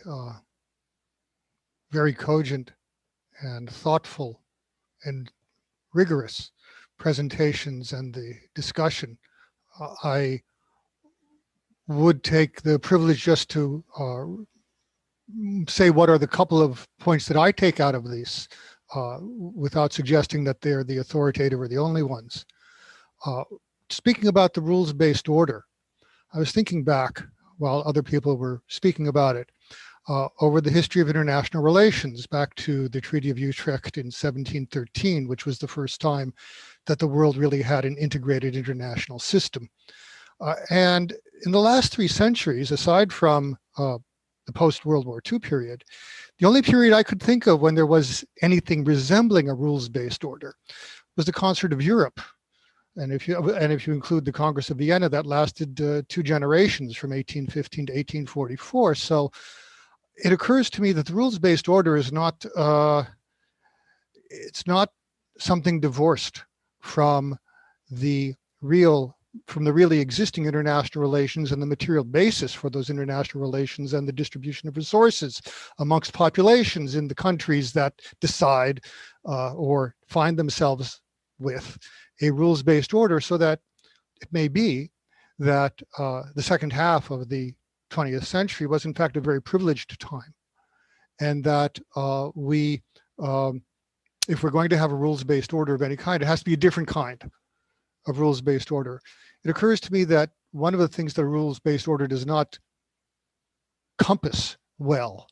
very cogent and thoughtful and rigorous presentations and the discussion. I would take the privilege just to say what are the couple of points that I take out of these without suggesting that they're the authoritative or the only ones. Speaking about the rules-based order, I was thinking back while other people were speaking about it over the history of international relations back to the Treaty of Utrecht in 1713, which was the first time that the world really had an integrated international system. And in the last 3 centuries, aside from the post-World War II period, the only period I could think of when there was anything resembling a rules-based order was the Concert of Europe. And if you include the Congress of Vienna, that lasted 2 generations from 1815 to 1844. So it occurs to me that the rules-based order is not it's not something divorced from the really existing international relations and the material basis for those international relations and the distribution of resources amongst populations in the countries that decide or find themselves with a rules-based order, so that it may be that the second half of the 20th century was in fact a very privileged time, and that if we're going to have a rules-based order of any kind, it has to be a different kind of rules-based order. It occurs to me that one of the things that a rules-based order does not compass well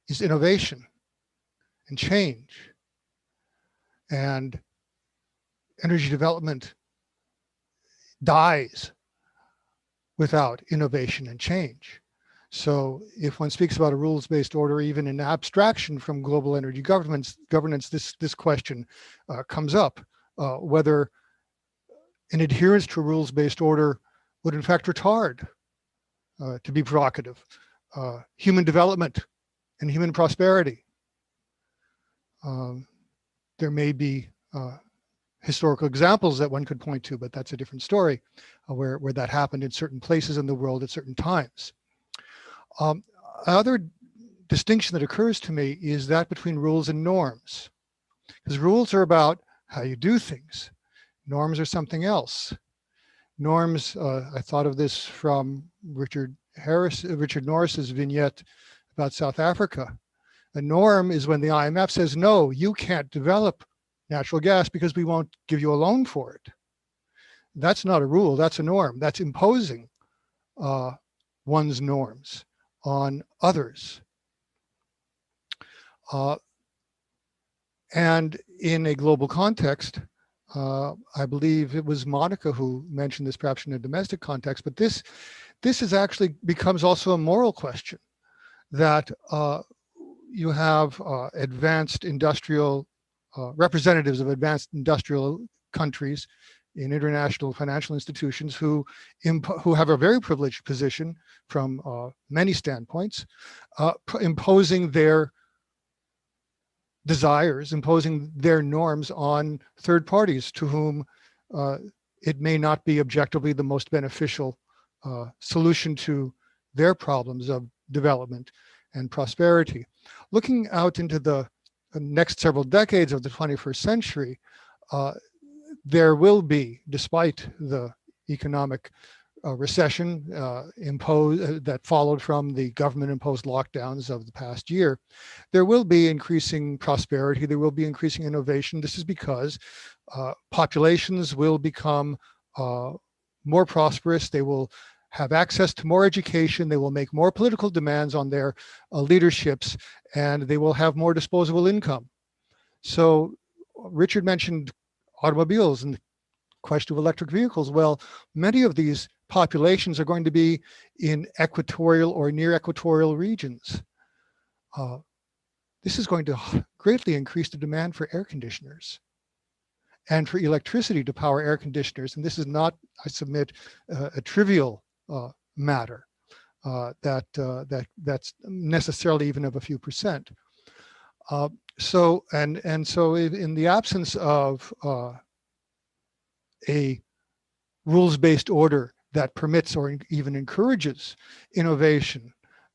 is innovation and change. And energy development dies without innovation and change. So if one speaks about a rules-based order, even in abstraction from global energy governance, this question comes up, whether an adherence to a rules-based order would in fact retard, to be provocative, human development and human prosperity. There may be historical examples that one could point to, but that's a different story, where that happened in certain places in the world at certain times. Another distinction that occurs to me is that between rules and norms, because rules are about how you do things. Norms are something else. Norms, I thought of this from Richard Norris's vignette about South Africa. A norm is when the IMF says, no, you can't develop natural gas because we won't give you a loan for it. That's not a rule, that's a norm. That's imposing one's norms on others. And in a global context, I believe it was Monica who mentioned this, perhaps in a domestic context, but this is actually becomes also a moral question, that you have advanced industrial representatives of advanced industrial countries in international financial institutions who have a very privileged position from many standpoints, imposing their desires, imposing their norms on third parties to whom it may not be objectively the most beneficial solution to their problems of development and prosperity. Looking out into the next several decades of the 21st century, there will be, despite the economic recession that followed from the government-imposed lockdowns of the past year, there will be increasing prosperity, there will be increasing innovation. This is because populations will become more prosperous, they will have access to more education, they will make more political demands on their leaderships, and they will have more disposable income. So Richard mentioned automobiles and the question of electric vehicles. Well, many of these populations are going to be in equatorial or near equatorial regions. this is going to greatly increase the demand for air conditioners and for electricity to power air conditioners. And this is not, I submit, a trivial matter that's necessarily even of a few percent. So in the absence of a rules-based order that permits or even encourages innovation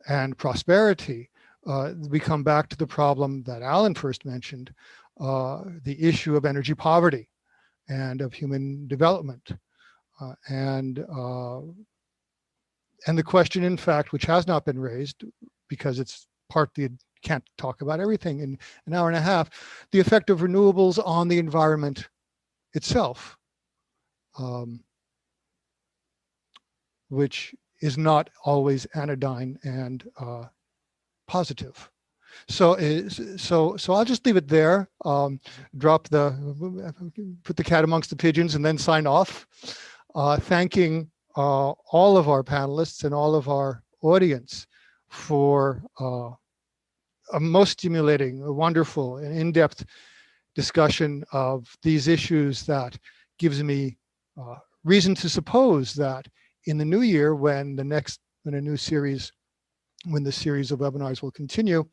and prosperity, we come back to the problem that Alan first mentioned, the issue of energy poverty and of human development. And the question, in fact, which has not been raised because it's partly, can't talk about everything in an hour and a half, the effect of renewables on the environment itself, which is not always anodyne and positive. So I'll just leave it there. Put the cat amongst the pigeons and then sign off. Thanking all of our panelists and all of our audience for a most stimulating, a wonderful, and in-depth discussion of these issues that gives me reason to suppose that in the new year, when the series of webinars will continue,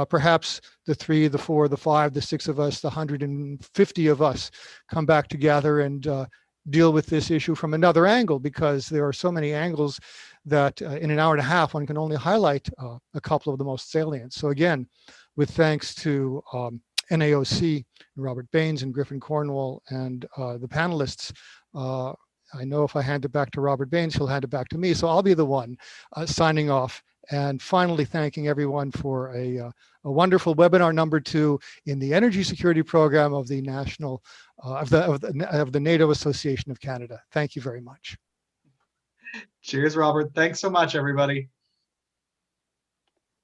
perhaps the 3, the 4, the 5, the 6 of us, the 150 of us come back together and deal with this issue from another angle, because there are so many angles that in an hour and a half, one can only highlight a couple of the most salient. So again, with thanks to NAOC, Robert Baines and Griffin Cornwall and the panelists, I know if I hand it back to Robert Baines, he'll hand it back to me. So I'll be the one signing off. And finally, thanking everyone for a wonderful webinar number 2 in the energy security program of the national of the NATO Association of Canada. Thank you very much. Cheers, Robert. Thanks so much, everybody.